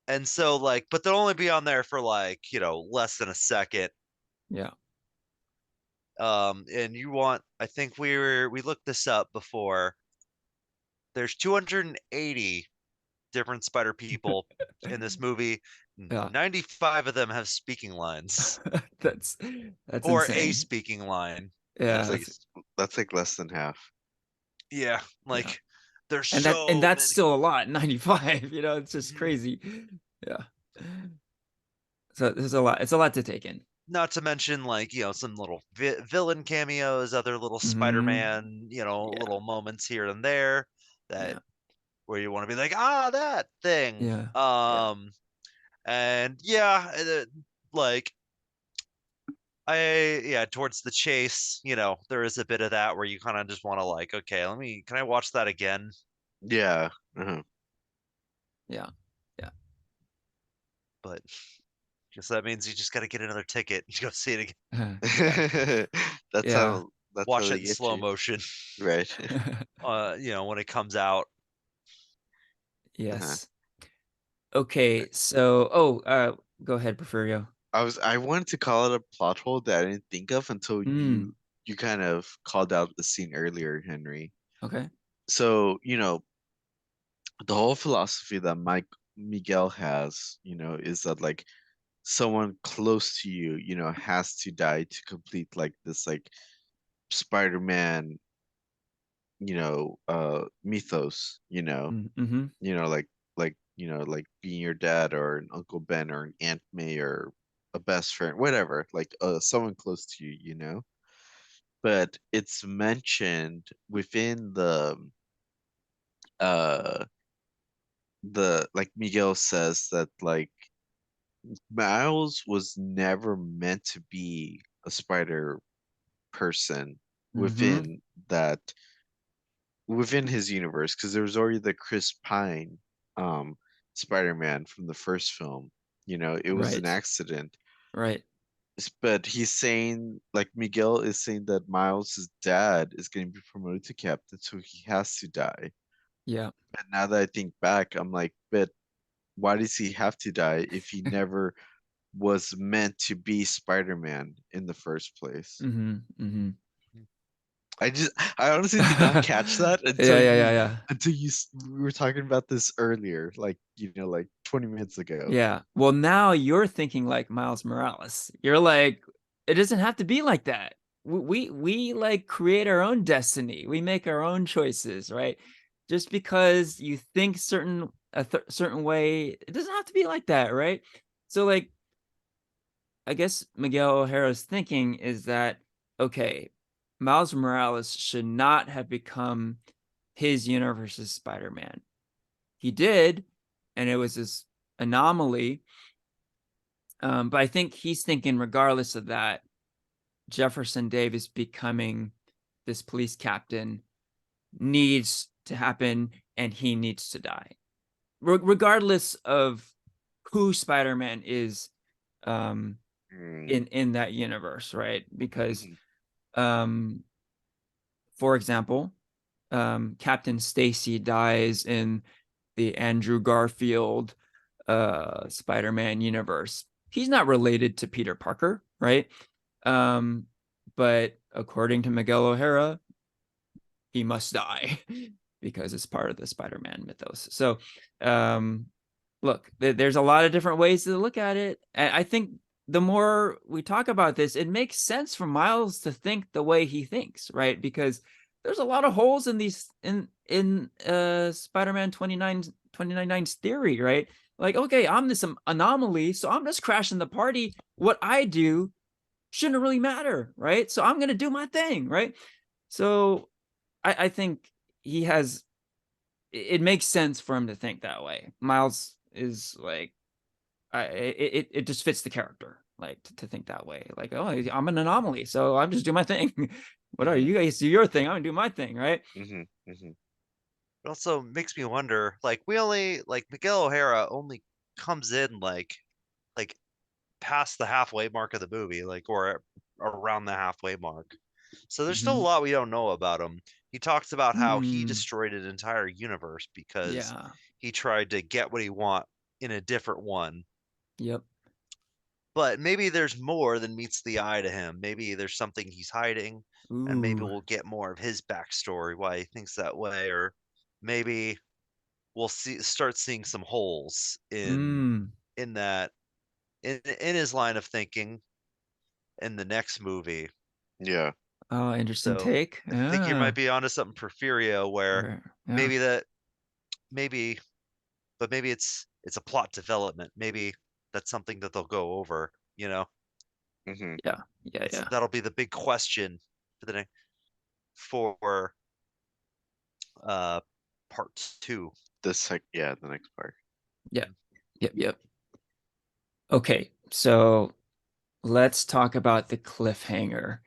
and so like, but they'll only be on there for like, less than a second. Yeah. And I think we looked this up before. There's 280 different Spider people in this movie. Yeah. 95 of them have speaking lines That's or a insane. speaking line. That's Yeah. like that's like less than half. Yeah, Yeah. like there's And so that's many. still a lot, 95, it's just Mhm. crazy. Yeah. So there's a lot. It's a lot to take in. Not to mention, like, some little villain cameos, other little Hmm. Spider-Man, Yeah. little moments here and there that Yeah. where you want to be like, that thing. Yeah. Yeah. And yeah, like towards the chase, there is a bit of that where you kind of just want to like, okay, can I watch that again? Yeah. Uh-huh. Yeah. Yeah. But guess that means you just got to get another ticket and go see it again. Yeah. That's Yeah. how Watch they it in get slow you. motion. Right. When it comes out. Uh-huh. Yes. Okay. So, go ahead, Porfirio. I wanted to call it a plot hole that I didn't think of until Mm. you kind of called out the scene earlier, Henry. Okay. So, the whole philosophy that Miguel has, is that like someone close to you, has to die to complete like this like Spider-Man, mythos, Mm-hmm. like being your dad or an Uncle Ben or an Aunt May or a best friend, whatever, like someone close to you, But it's mentioned within uh the like Miguel says that like Miles was never meant to be a spider person Mm-hmm. within that within his universe because there was already the Chris Pine um Spider-Man from the first film. It was an Right. accident. Right. But he's saying like Miguel is saying that Miles' dad is going to be promoted to captain, so he has to die. Yeah. And now that I think back, I'm like, but why does he have to die if he never was meant to be Spider-Man in the first place? Mm-hmm. Mm-hmm. I honestly did not catch that Yeah. Yeah. Yeah. Yeah. we were talking about this earlier, like, like 20 minutes ago. Yeah. Well, now you're thinking like Miles Morales. You're like, it doesn't have to be like that. We like create our own destiny. We make our own choices, right? Just because you think certain way, it doesn't have to be like that, right? So like, I guess Miguel O'Hara's thinking is that, okay, Miles Morales should not have become his universe's Spider-Man. He did, and it was this anomaly. But I think he's thinking, regardless of that, Jefferson Davis becoming this police captain needs to happen, and he needs to die, regardless of who Spider-Man is um, Mm, in that universe, right? Because, mhm, um, for example, Captain Stacy dies in the Andrew Garfield Spider-Man universe. He's not related to Peter Parker, right? Um, but according to Miguel O'Hara, he must die because it's part of the Spider-Man mythos. So, look, there's a lot of different ways to look at it. And I think the more we talk about this, it makes sense for Miles to think the way he thinks, right? Because there's a lot of holes in these in Spider-Man 2099's theory, right? Like, okay, I'm this anomaly, so I'm just crashing the party. What I do shouldn't really matter, right? So I'm gonna do my thing, right? So I think he has. It makes sense for him to think that way. Miles is like, it just fits the character, like to think that way. Like, oh, I'm an anomaly, so I'm just doing my thing. whatever, you guys do your thing, I'm gonna do my thing, right? It also makes me wonder, like Miguel O'Hara only comes in like past the halfway mark of the movie, like or around the halfway mark. So there's still a lot we don't know about him. He talks about how he destroyed an entire universe because Yeah. he tried to get what he want in a different one. Yep. But maybe there's more than meets the eye to him. Maybe there's something he's hiding, and maybe Ooh. we'll get more of his backstory, why he thinks that way, or maybe we'll start seeing some holes in that in his line of thinking in the next movie. Yeah. Oh, interesting So take. I think you Yeah. might be onto something, Porfirio, where Yeah. maybe that maybe but maybe it's a plot development. Maybe that's something that they'll go over, you know. Yeah. Yeah. Yeah. That'll be the big question for for uh part 2. The next part. Yeah. Yep. Yep. Okay. So let's talk about the cliffhanger.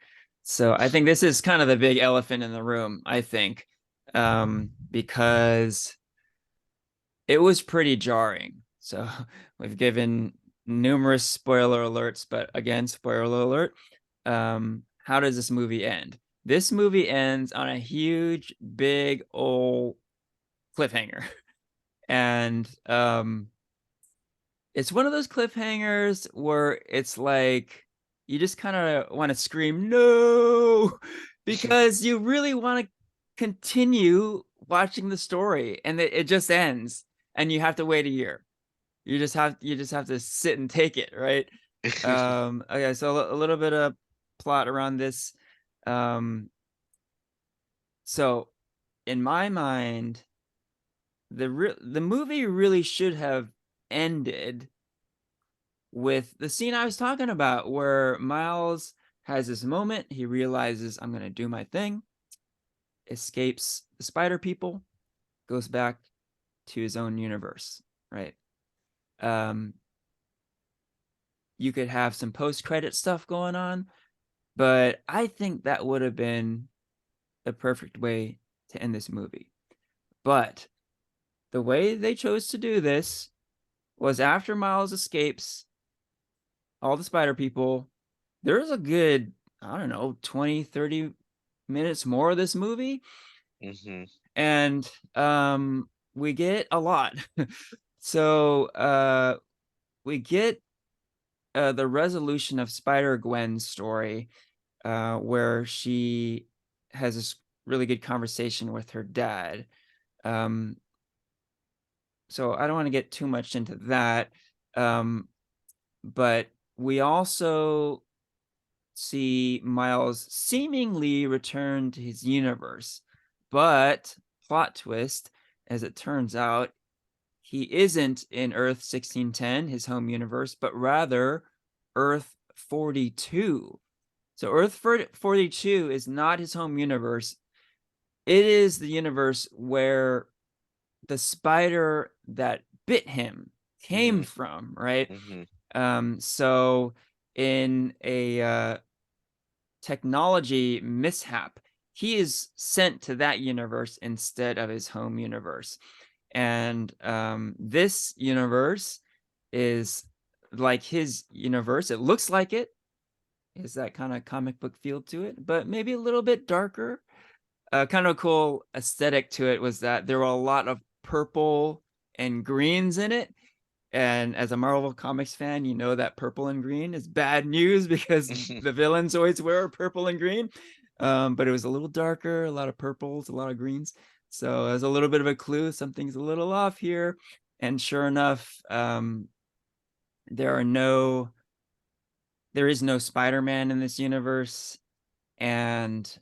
So I think this is kind of the big elephant in the room, I think, because it was pretty jarring. So we've given numerous spoiler alerts, but again, spoiler alert. How does this movie end? This movie ends on a huge, big old cliffhanger. And it's one of those cliffhangers where it's like you just kind of want to scream no because you really want to continue watching the story, and it just ends and you have to wait a year. You just have to sit and take it, right? Okay, so a little bit of plot around this. So in my mind, the movie really should have ended with the scene I was talking about, where Miles has this moment. He realizes, I'm going to do my thing, escapes the spider people, goes back to his own universe, right? You could have some post-credit stuff going on, but I think that would have been the perfect way to end this movie. But the way they chose to do this was after Miles escapes all the spider people, there's a good, I don't know, 20, 30 minutes more of this movie. And we get a lot. So we get the resolution of Spider-Gwen's story, where she has this really good conversation with her dad. So I don't want to get too much into that. But we also see Miles seemingly return to his universe. But plot twist, as it turns out, he isn't in Earth 1610, his home universe, but rather Earth 42. So Earth 42 is not his home universe. It is the universe where the spider that bit him came from, right? So in a technology mishap, he is sent to that universe instead of his home universe. And this universe is like his universe. It looks like it is that kind of comic book feel to it, but maybe a little bit darker. Kind of a cool aesthetic to it was that there were a lot of purple and greens in it. And as a Marvel Comics fan, you know that purple and green is bad news because the villains always wear purple and green. But it was a little darker, a lot of purples, a lot of greens. So as a little bit of a clue, something's a little off here. And sure enough, there is no Spider-Man in this universe. And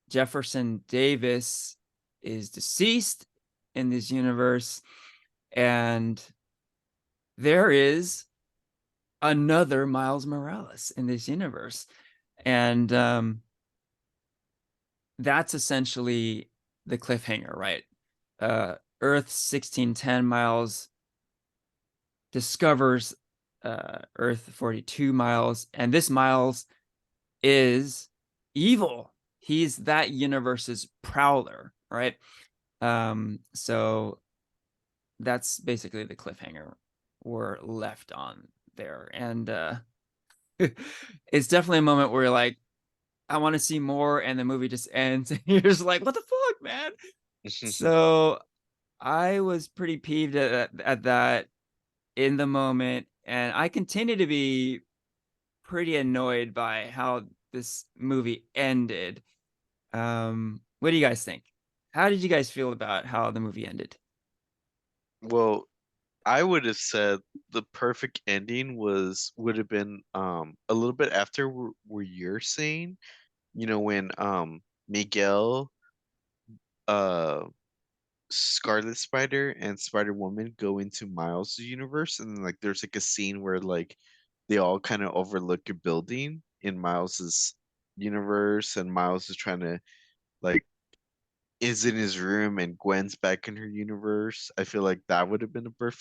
Jefferson Davis is deceased in this universe. And there is another Miles Morales in this universe. And that's essentially the cliffhanger, right? Earth 1610, Miles discovers Earth 42, Miles, and this Miles is evil. He's that universe's prowler, right? So that's basically the cliffhanger we're left on there. And it's definitely a moment where you're like, I want to see more, and the movie just ends, and you're just like, what the fuck, man? So I was pretty peeved at that in the moment, and I continue to be pretty annoyed by how this movie ended. What do you guys think? How did you guys feel about how the movie ended? Well, I would have said the perfect ending would have been a little bit after where you're saying, when Miguel, uh Scarlet Spider and Spider Woman go into Miles' universe, and then, like, there's like a scene where like they all kind of overlook a building in Miles's universe, and Miles is trying to, like, is in his room, and Gwen's back in her universe. I feel like that would have been a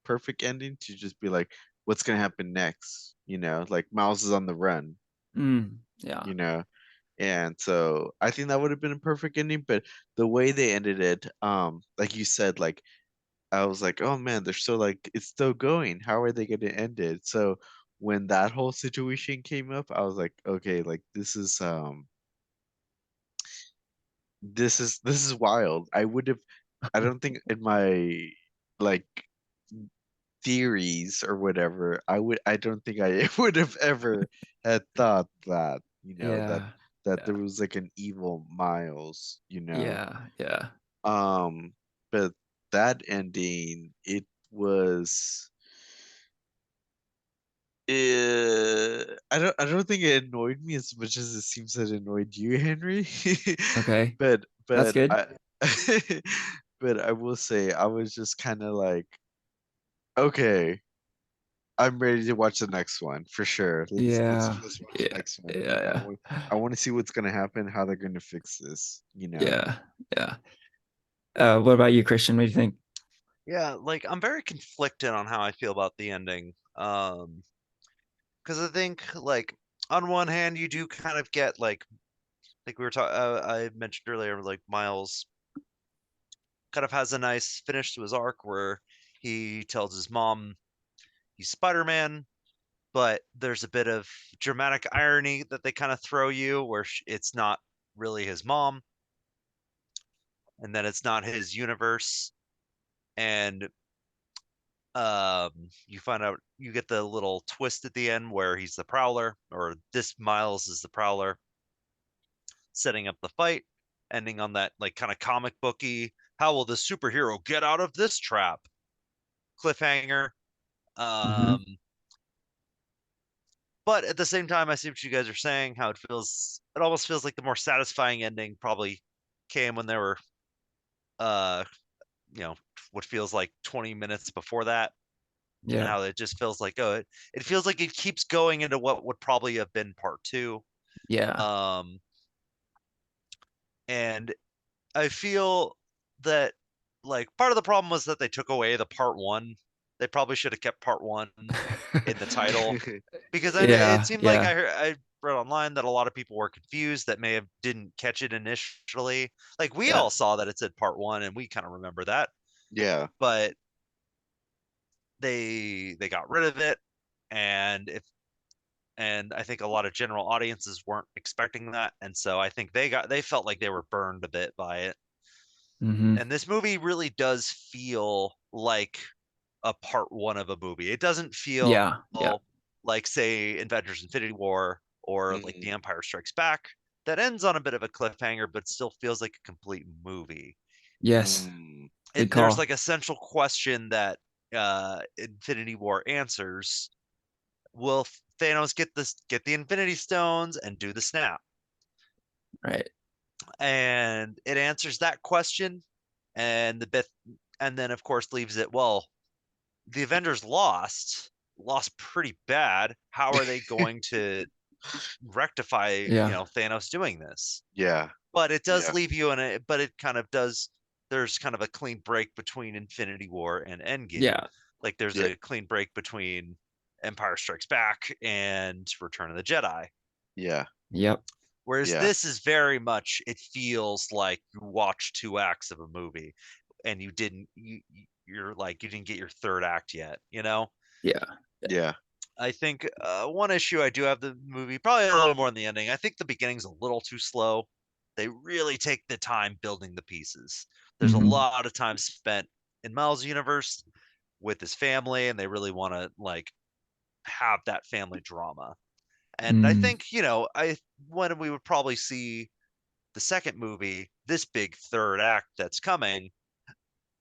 perfect ending, to just be like, what's gonna happen next? Like, Miles is on the run, Yeah. you know. And so I think that would have been a perfect ending, but the way they ended it, like you said, like, I was like, oh man, they're still, like, it's still going. How are they going to end it? So when that whole situation came up, I was like, okay, like, this is wild. I don't think in my, like, theories or whatever, I don't think I would have ever had thought that, that Yeah. there Yeah. was like an evil Miles. Yeah. Yeah. Um, but that ending, it was. I don't think it annoyed me as much as it seems that it annoyed you, Henry. Okay. but That's but good. I but I will say I was just kind of like, okay, I'm ready to watch the next one for sure. Let's Yeah. watch the Yeah. next one. Yeah. I want to see what's gonna happen, how they're gonna fix this. Yeah. Yeah. What about you, Christian? What do you think? Yeah, like I'm very conflicted on how I feel about the ending. Because I think like on one hand you do kind of get like we were talking I mentioned earlier, like Miles kind of has a nice finish to his arc where he tells his mom he's Spider-Man, but there's a bit of dramatic irony that they kind of throw you where it's not really his mom and that it's not his universe, and you find out you get the little twist at the end where he's the Prowler, or this Miles is the Prowler, setting up the fight, ending on that like kind of comic booky, how will the superhero get out of this trap cliffhanger. Hmm. Um, but at the same time, I see what you guys are saying. How it feels, it almost feels like the more satisfying ending probably came when they were, uh, you know, what feels like 20 minutes before that, and Yeah. how it just feels like, oh, it feels like it keeps going into what would probably have been part two. Yeah. Um, and I feel that like part of the problem was that they took away the part one. They probably should have kept part one in the title, because I know it Yeah. seemed like Yeah. I read online that a lot of people were confused that may have didn't catch it initially. Like we Yeah. all saw that it said part one and we kind of remember that, Yeah. but they got rid of it, and if and I think a lot of general audiences weren't expecting that, and so I think they felt like they were burned a bit by it. Hmm. And this movie really does feel like a part one of a movie. It doesn't feel Yeah. Yeah. like, say, Avengers Infinity War or like Mhm. The Empire Strikes Back, that ends on a bit of a cliffhanger, but still feels like a complete movie. Yes. Mm. Good There's call. like a central question that Infinity War answers. Will Thanos get the Infinity Stones and do the snap? Right. And it answers that question, and the bit, and then of course leaves it, well, the Avengers lost pretty bad. How are they going to rectify, Yeah. Thanos doing this? Yeah. But it does Yeah. leave you in a, but it kind of does, there's kind of a clean break between Infinity War and Endgame. Yeah. Like there's Yeah. a clean break between Empire Strikes Back and Return of the Jedi. Yeah. Yep. Whereas Yeah. this is very much, it feels like you watched 2 acts of a movie and you're like, you didn't get your third act yet, you know? Yeah. Yeah. I think one issue I do have the movie, probably a little more in the ending. I think the beginning's a little too slow. They really take the time building the pieces. There's a Mhm. lot of time spent in Miles' universe with his family, and they really want to like have that family drama. And I Mm. think, you know, I when we would probably see the second movie, this big third act that's coming,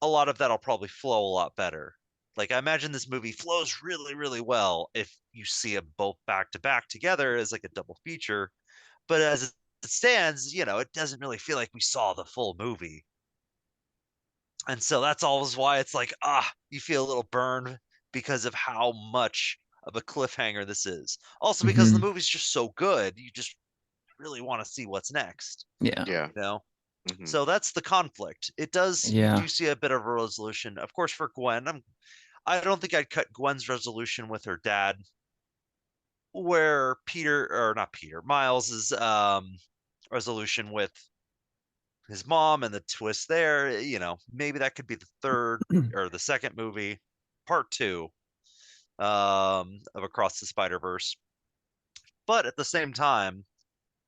a lot of that'll probably flow a lot better. Like I imagine this movie flows really, really well if you see them both back to back together as like a double feature. But as it stands, you know, it doesn't really feel like we saw the full movie. And so that's always why it's like, you feel a little burned because of how much of a cliffhanger this is. Also because the Mhm. movie's just so good, you just really want to see what's next, Yeah. Yeah. you know? Hmm. So that's the conflict. It does, you Yeah. do see a bit of a resolution. Of course, for Gwen, I don't think I'd cut Gwen's resolution with her dad, where Peter, or not Peter, Miles's resolution with his mom and the twist there, you know, maybe that could be the third or the second movie, part two, of Across the Spider-Verse. But at the same time,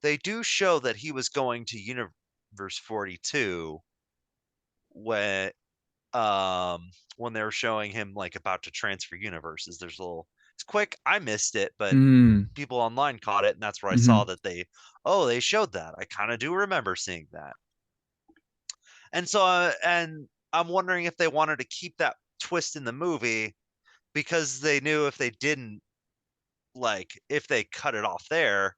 they do show that he was going to Universe 42 when when they were showing him like about to transfer universes. There's a little, it's quick. I missed it, but Mm. people online caught it, and that's where I saw Mhm. that they showed that. I kind of do remember seeing that. And so and I'm wondering if they wanted to keep that twist in the movie because they knew if they didn't, like if they cut it off there,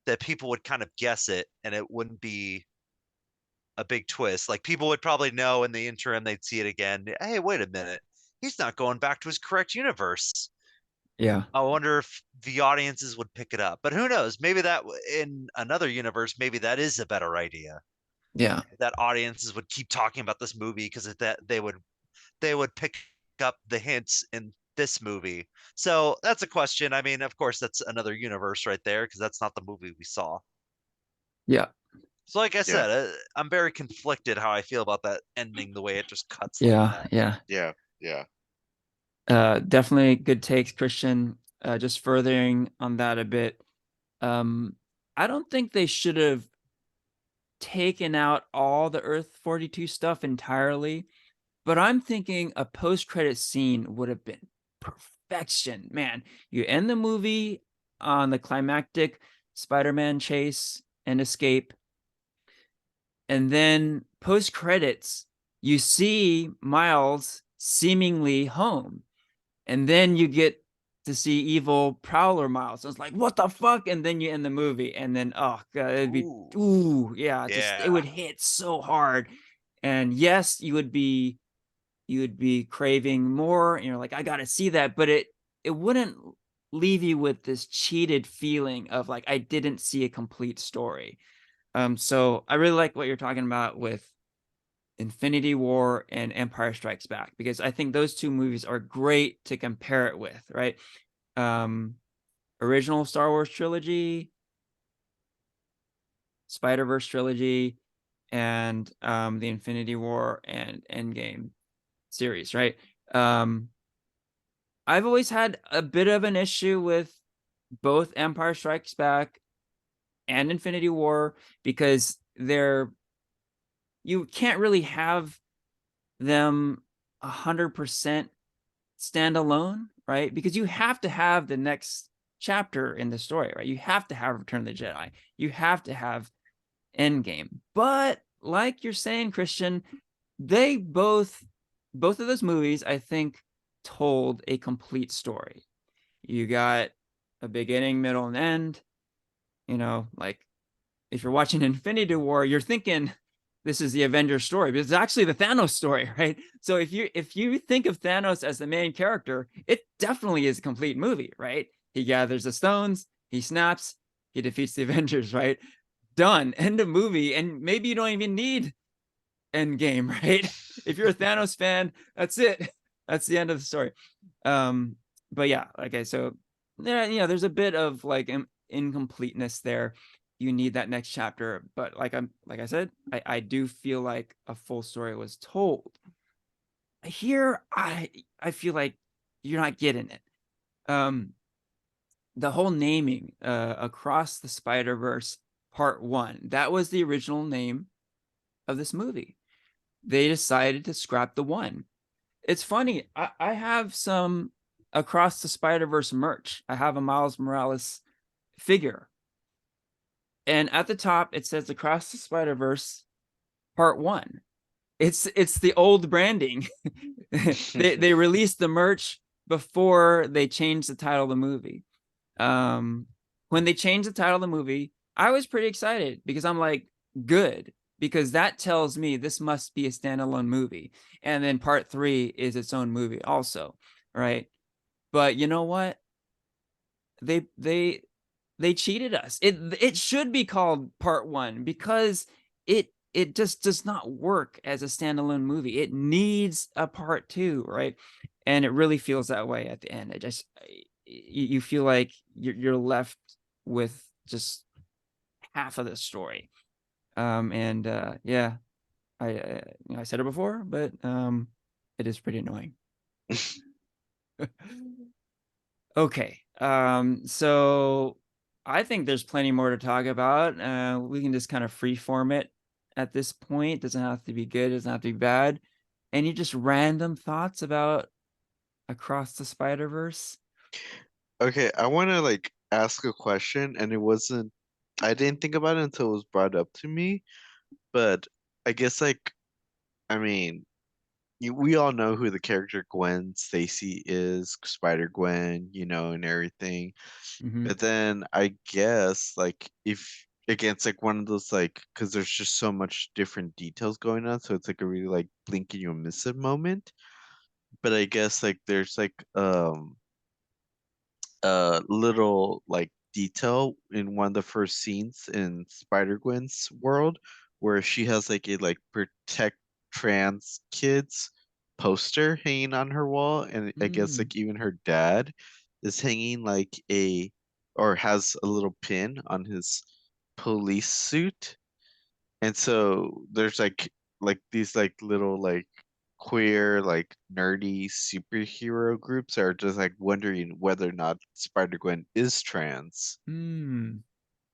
that people would kind of guess it and it wouldn't be a big twist. Like people would probably know in the interim, they'd see it again. Hey, wait a minute. He's not going back to his correct universe. Yeah. I wonder if the audiences would pick it up. But who knows? Maybe that in another universe, maybe that is a better idea. Yeah. That audiences would keep talking about this movie because that they would pick up the hints in this movie. So that's a question. I mean, of course, that's another universe right there because that's not the movie we saw. Yeah. So, like I Yeah. said, I'm very conflicted how I feel about that ending, the way it just cuts like Yeah. that. Yeah. Yeah. Yeah. Definitely good takes, Christian. Just furthering on that a bit. Um, I don't think they should have taken out all the Earth 42 stuff entirely, but I'm thinking a post-credit scene would have been perfection. Man, you end the movie on the climactic Spider-Man chase and escape, and then post-credits, you see Miles seemingly home. And then you get to see evil Prowler Miles. So it's like, what the fuck? And then you end the movie, and then oh god, it'd be Ooh, yeah, just it yeah. would hit so hard. And yes, you would be craving more, and you're like, I gotta see that, but it wouldn't leave you with this cheated feeling of like I didn't see a complete story. So I really like what you're talking about with Infinity War and Empire Strikes Back because I think those two movies are great to compare it with, right? Um, Original Star Wars trilogy, Spider-Verse trilogy, and the Infinity War and Endgame series, right? Um, I've always had a bit of an issue with both Empire Strikes Back and Infinity War because you can't really have them 100% standalone, right? Because you have to have the next chapter in the story, right? You have to have Return of the Jedi. You have to have Endgame. But like you're saying, Christian, they both of those movies, I think, told a complete story. You got a beginning, middle, and end. Like if you're watching Infinity War, you're thinking this is the Avengers story, but it's actually the Thanos story, right? So if you think of Thanos as the main character, it definitely is a complete movie, right? He gathers the stones, he snaps, he defeats the Avengers, right? Done. End of movie. And maybe you don't even need Endgame, right? If you're a Thanos fan, that's it. That's the end of the story. Um, but yeah, okay, so there's a bit of like incompleteness there. you need that next chapter. But like I said, I do feel like a full story was told. Here, I feel like you're not getting it. The whole naming, Across the Spider-Verse Part 1, that was the original name of this movie. They decided to scrap the one. It's funny, I have some Across the Spider-Verse merch. I have a Miles Morales figure. And at the top, it says Across the Spider-Verse Part 1. It's the old branding. They released the merch before they changed the title of the movie. When they changed the title of the movie, I was pretty excited because I'm like, good, because that tells me this must be a standalone movie. And then part 3 is its own movie also, right? But you know what? They cheated us. It should be called part 1 because it just does not work as a standalone movie. It needs a part 2, right? And it really feels that way at the end. You feel like you're left with just half of the story. And yeah, I said it before, but it is pretty annoying. Okay. So I think there's plenty more to talk about. We can just kind of freeform it at this point. Doesn't have to be good, doesn't have to be bad. Any just random thoughts about Across the Spider-Verse? Okay, I want to like ask a question, and I didn't think about it until it was brought up to me, but I guess like, I mean, we all know who the character Gwen Stacy is, Spider-Gwen, and everything. Mm-hmm. But then I guess like if against like one of those like because there's just so much different details going on, so it's like a really like blink and you'll miss it moment. But I guess like there's like a little like detail in one of the first scenes in Spider-Gwen's world where she has like a like protect trans kids poster hanging on her wall, and I guess Mm. like even her dad is hanging like a or has a little pin on his police suit. And so there's like these like little like queer like nerdy superhero groups are just like wondering whether or not Spider-Gwen is trans. Mm.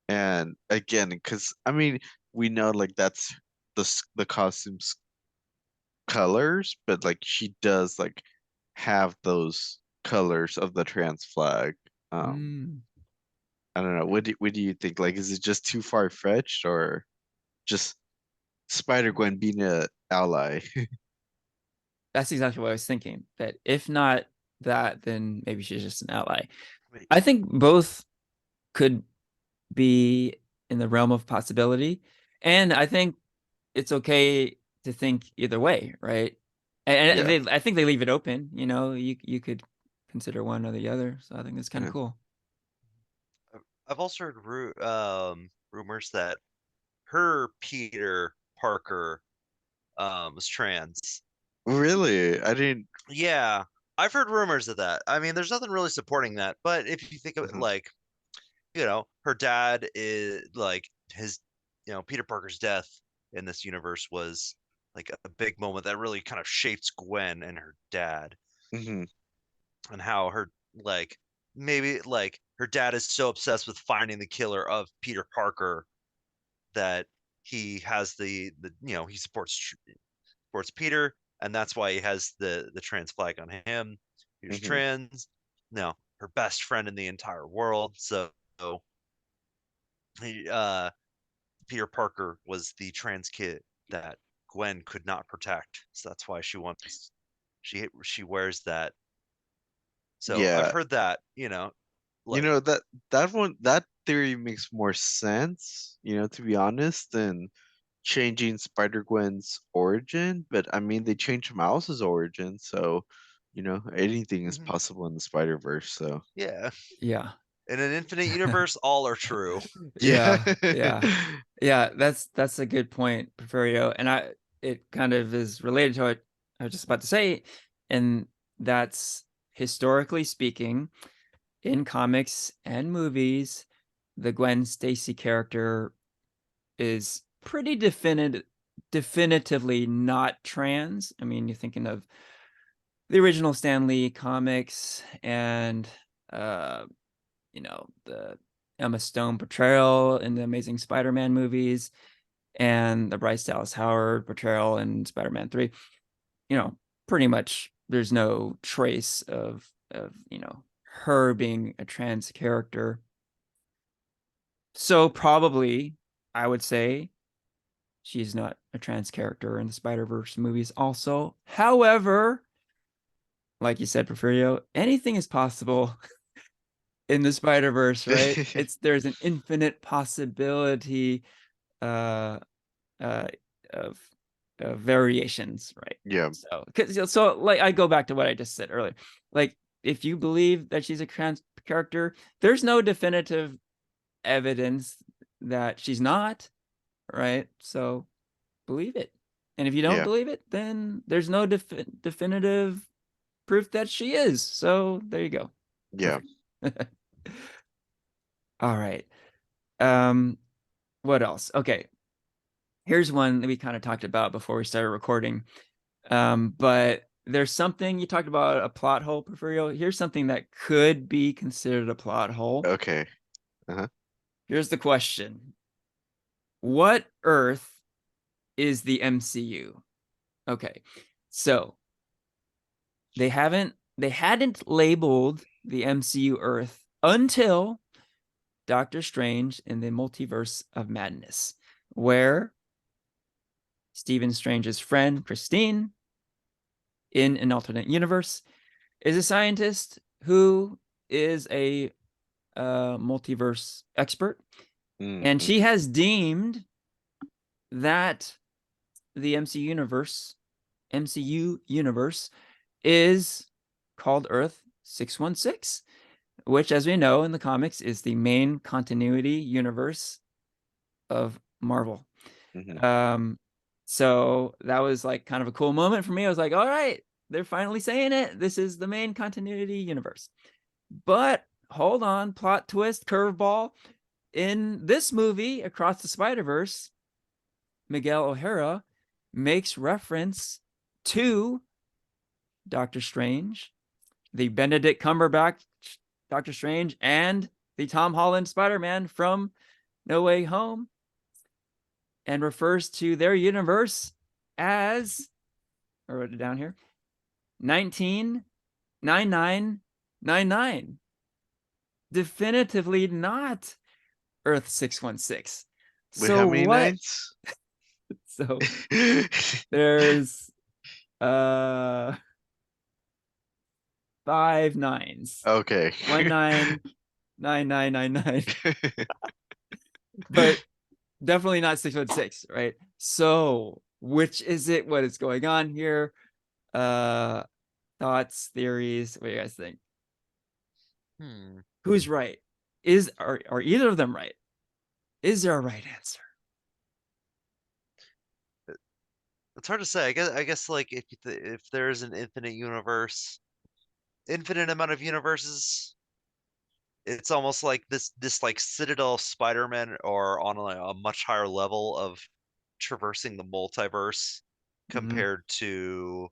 And again, because I mean, we know like that's the costume's colors, but like she does like have those colors of the trans flag. Um, Mm. I don't know. What do you think? Like, is it just too far-fetched or just Spider-Gwen being a ally? That's exactly what I was thinking. That if not that, then maybe she's just an ally. Wait, I think both could be in the realm of possibility. And I think it's okay to think either way, right? And Yeah. I think they leave it open. You could consider one or the other. So I think that's kind of Yeah. cool. I've also heard rumors that her Peter Parker was trans. Really? I didn't. Yeah, I've heard rumors of that. I mean, there's nothing really supporting that, but if you think of it Mhm. like, her dad is like his, Peter Parker's death in this universe was like a big moment that really kind of shapes Gwen and her dad Mhm. and how her like maybe like her dad is so obsessed with finding the killer of Peter Parker that he has he supports Peter, and that's why he has the trans flag on him. Peter's Mhm. trans, her best friend in the entire world. So he, Peter Parker was the trans kid that Gwen could not protect. So that's why she wears that. So I've Yeah. heard that, You like know that theory makes more sense, to be honest, than changing Spider-Gwen's origin, but I mean they changed Miles' origin, so anything is mhm, possible in the Spider-Verse, so yeah. Yeah. In an infinite universe, all are true. yeah. Yeah. Yeah. Yeah. That's a good point, Porfirio. And it kind of is related to what I was just about to say. And that's historically speaking, in comics and movies, the Gwen Stacy character is pretty definitively not trans. I mean, you're thinking of the original Stan Lee comics and the Emma Stone portrayal in the Amazing Spider-Man movies and the Bryce Dallas Howard portrayal in Spider-Man 3. Pretty much there's no trace of her being a trans character. So probably I would say she's not a trans character in the Spider-Verse movies also. However, like you said, Porfirio, anything is possible in the Spider-Verse, right? There's an infinite possibility uh, uh, of variations, right? Yeah. So like I go back to what I just said earlier. Like if you believe that she's a trans character, there's no definitive evidence that she's not, right? So believe it. And if you don't Yeah. believe it, then there's no definitive proof that she is. So there you go. Yeah. All right. What else? Okay. Here's one that we kind of talked about before we started recording. But there's something you talked about, a plot hole, Porfirio. Here's something that could be considered a plot hole. Okay. Uh-huh. Here's the question. What Earth is the MCU? Okay. So they hadn't labeled the MCU Earth until Doctor Strange in the Multiverse of Madness, where Stephen Strange's friend Christine in an alternate universe is a scientist who is a multiverse expert, and she has deemed that the MCU universe is called Earth 616, which, as we know in the comics, is the main continuity universe of Marvel. So that was like kind of a cool moment for me. I was like, all right, they're finally saying it. This is the main continuity universe. But hold on, plot twist, curveball. In this movie, Across the Spider-Verse, Miguel O'Hara makes reference to Doctor Strange, the Benedict Cumberbatch Doctor Strange, and the Tom Holland Spider-Man from No Way Home, and refers to their universe as, I wrote it down here, 199999. Definitively not Earth 616. Wait, how many what? nines? So there's 5 nines. Okay. 199999. But definitely not 616, right? So which is it? What is going on here? Thoughts, theories, what do you guys think? Who's right? Are either of them right? Is there a right answer? It's hard to say. I guess like if there's an infinite universe, infinite amount of universes, it's almost like this like Citadel Spider-Man or on a much higher level of traversing the multiverse compared to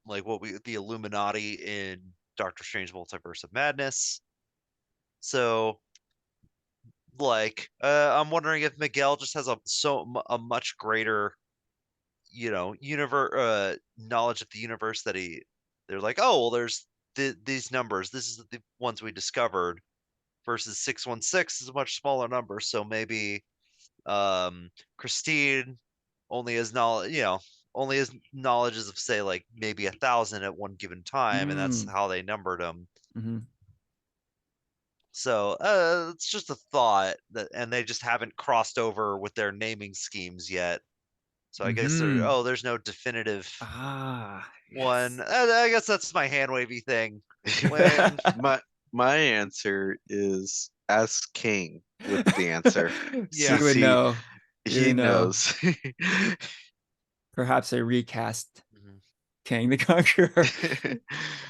like the Illuminati in Doctor Strange Multiverse of Madness. So like I'm wondering if Miguel just has a much greater universe knowledge of the universe that they're like, oh well, there's these numbers, this is the ones we discovered, versus 616 is a much smaller number, so maybe Christine only has knowledge, only has knowledges of say like maybe 1,000 at one given time, and that's how they numbered them. So it's just a thought and they just haven't crossed over with their naming schemes yet. So I guess there's no definitive one. I guess that's my hand wavy thing. My answer is ask King with the answer. Yeah, he would know. He knows. Perhaps a recast King the Conqueror.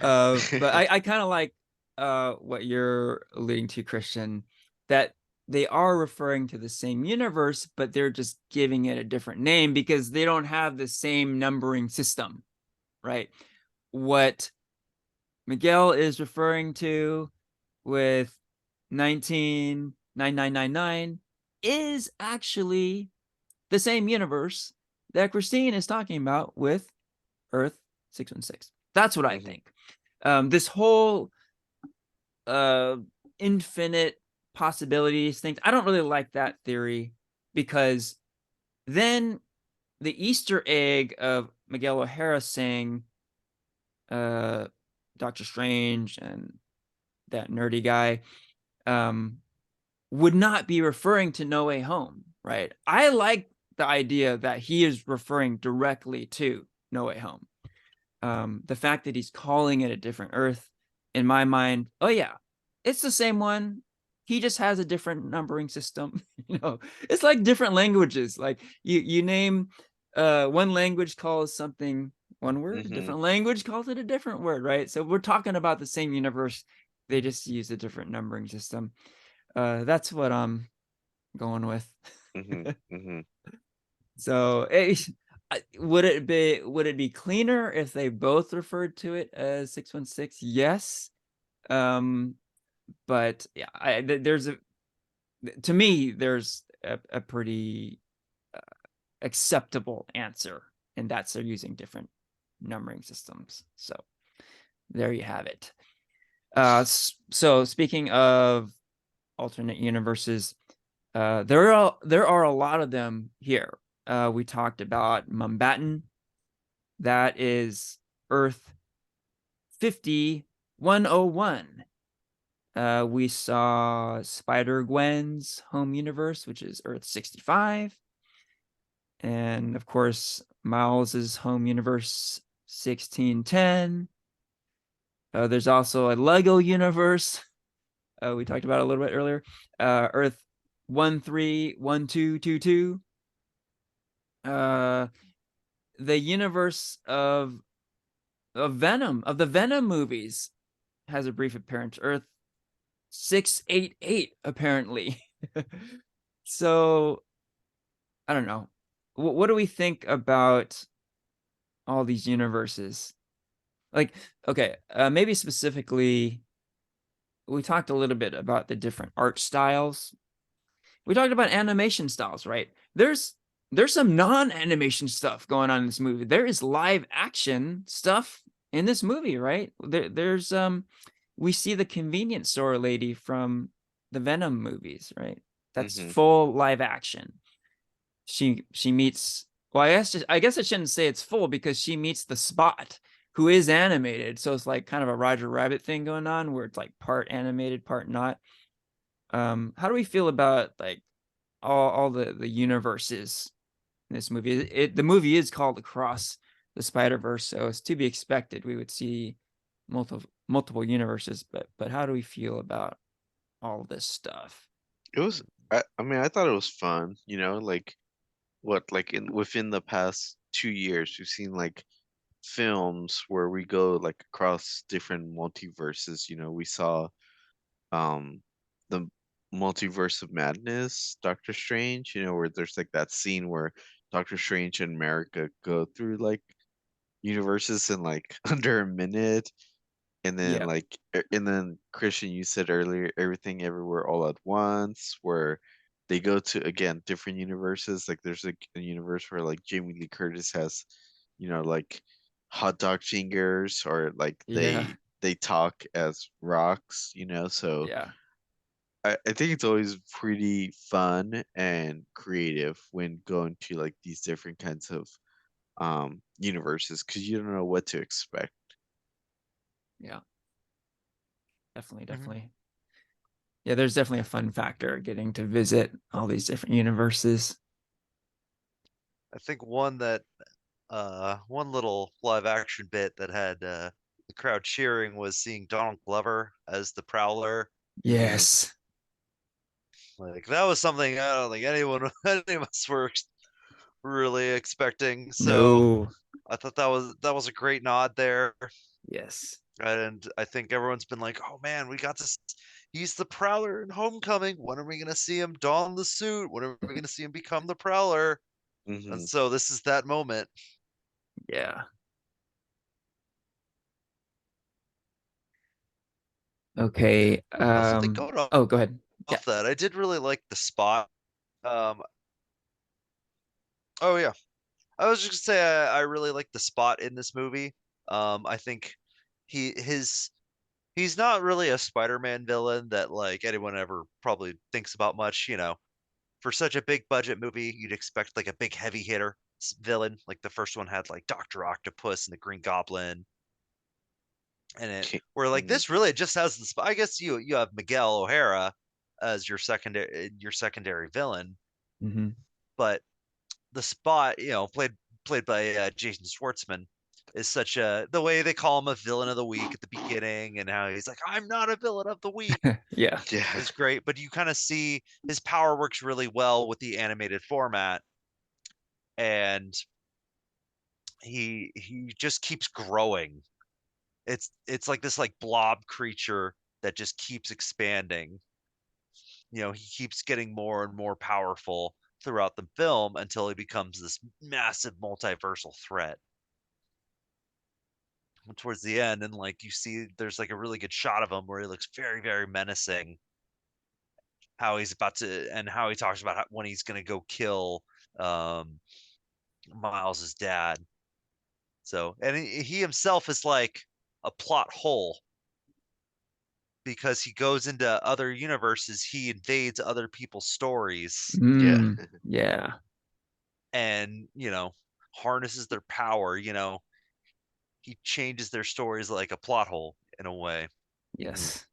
But I kind of like what you're alluding to, Christian, that they are referring to the same universe, but they're just giving it a different name because they don't have the same numbering system, right? What Miguel is referring to with 199999 is actually the same universe that Christine is talking about with Earth 616. That's what I think. This whole infinite possibilities things, I don't really like that theory, because then the Easter egg of Miguel O'Hara saying Doctor Strange and that nerdy guy would not be referring to No Way Home, right? I like the idea that he is referring directly to No Way Home. The fact that he's calling it a different Earth, in my mind, oh yeah, it's the same one. He just has a different numbering system. It's like different languages. Like you name one language calls something one word, a different language calls it a different word, right? So we're talking about the same universe. They just use a different numbering system. That's what I'm going with. So would it be cleaner if they both referred to it as 616? Yes. But yeah, to me there's a pretty acceptable answer, and that's they're using different numbering systems. So there you have it. So speaking of alternate universes, there are a lot of them here. We talked about Mumbattan. That is Earth 50101. We saw Spider-Gwen's home universe, which is Earth 65. And of course, Miles's home universe 1610. There's also a Lego universe. We talked about it a little bit earlier. Earth 131222. The universe of Venom, of the Venom movies, has a brief appearance. Earth 688, apparently. So I don't know. What do we think about all these universes? Like, okay, maybe specifically, we talked a little bit about the different art styles. We talked about animation styles, right? There's some non-animation stuff going on in this movie. There is live action stuff in this movie, right? There's we see the convenience store lady from the Venom movies, right? That's full live action. She meets, well, I guess I shouldn't say it's full, because she meets the Spot, who is animated. So it's like kind of a Roger Rabbit thing going on, where it's like part animated, part not. How do we feel about like all the universes in this movie? The movie is called Across the Spider-Verse, so it's to be expected we would see multiple universes. But how do we feel about all this stuff? It was, I mean, I thought it was fun, like like within the past 2 years, we've seen like films where we go like across different multiverses. We saw um the Multiverse of Madness, Doctor Strange, where there's like that scene where Doctor Strange and America go through like universes in like under a minute. And then Yeah, and then Christian, you said earlier, Everything Everywhere All at Once, where they go to again different universes. Like there's like a universe where like Jamie Lee Curtis has, like hot dog fingers, or like yeah, they talk as rocks. So yeah, I think it's always pretty fun and creative when going to like these different kinds of universes, because you don't know what to expect. yeah. Definitely, Mhm. definitely. Yeah, there's definitely a fun factor getting to visit all these different universes. I think one little live action bit that had the crowd cheering was seeing Donald Glover as the Prowler. Hmm. Yes. Like that was something I don't think anyone any of us were really expecting. So No. I thought that was a great nod there. Yes. And I think everyone's been like, "Oh man, we got to he's the Prowler in Homecoming. When are we gonna see him don the suit? When are we gonna see him become the Prowler?" And Hmm. so this is that moment. Yeah. Okay. Also, think going Oh, go ahead. Yeah. off that, I did really like the spot. Um, oh yeah, I was just gonna say I really like the spot in this movie. I think his he's not really a Spider-Man villain that like anyone ever probably thinks about much. For such a big budget movie, you'd expect like a big heavy hitter villain. Like the first one had like Doctor Octopus and the Green Goblin in it. Where like Hmm. this really just has the I guess you have Miguel O'Hara as your secondary villain, Hmm. but the spot, played by Jason Schwartzman, is such a the way they call him a villain of the week at the beginning, and how he's like, "I'm not a villain of the week," Yeah. Yeah. is great. But you kind of see his power works really well with the animated format, and he just keeps growing. It's like this like blob creature that just keeps expanding. He keeps getting more and more powerful throughout the film until he becomes this massive multiversal threat towards the end. And like you see there's like a really good shot of him where he looks very, very menacing, how he's about to, and how he talks about when he's going to go kill um Miles's dad. So, and he himself is like a plot hole because he goes into other universes, he invades other people's stories Yeah. Yeah. and, harnesses their power. He changes their stories like a plot hole in a way. Hmm. Yes.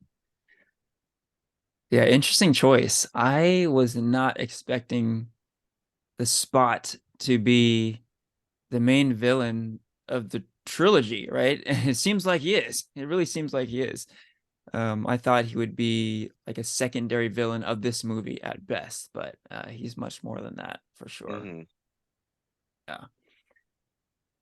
Yeah, interesting choice. I was not expecting the Spot to be the main villain of the trilogy, right? And it seems like he is. It really seems like he is. I thought he would be like a secondary villain of this movie at best, but he's much more than that for sure. Hmm.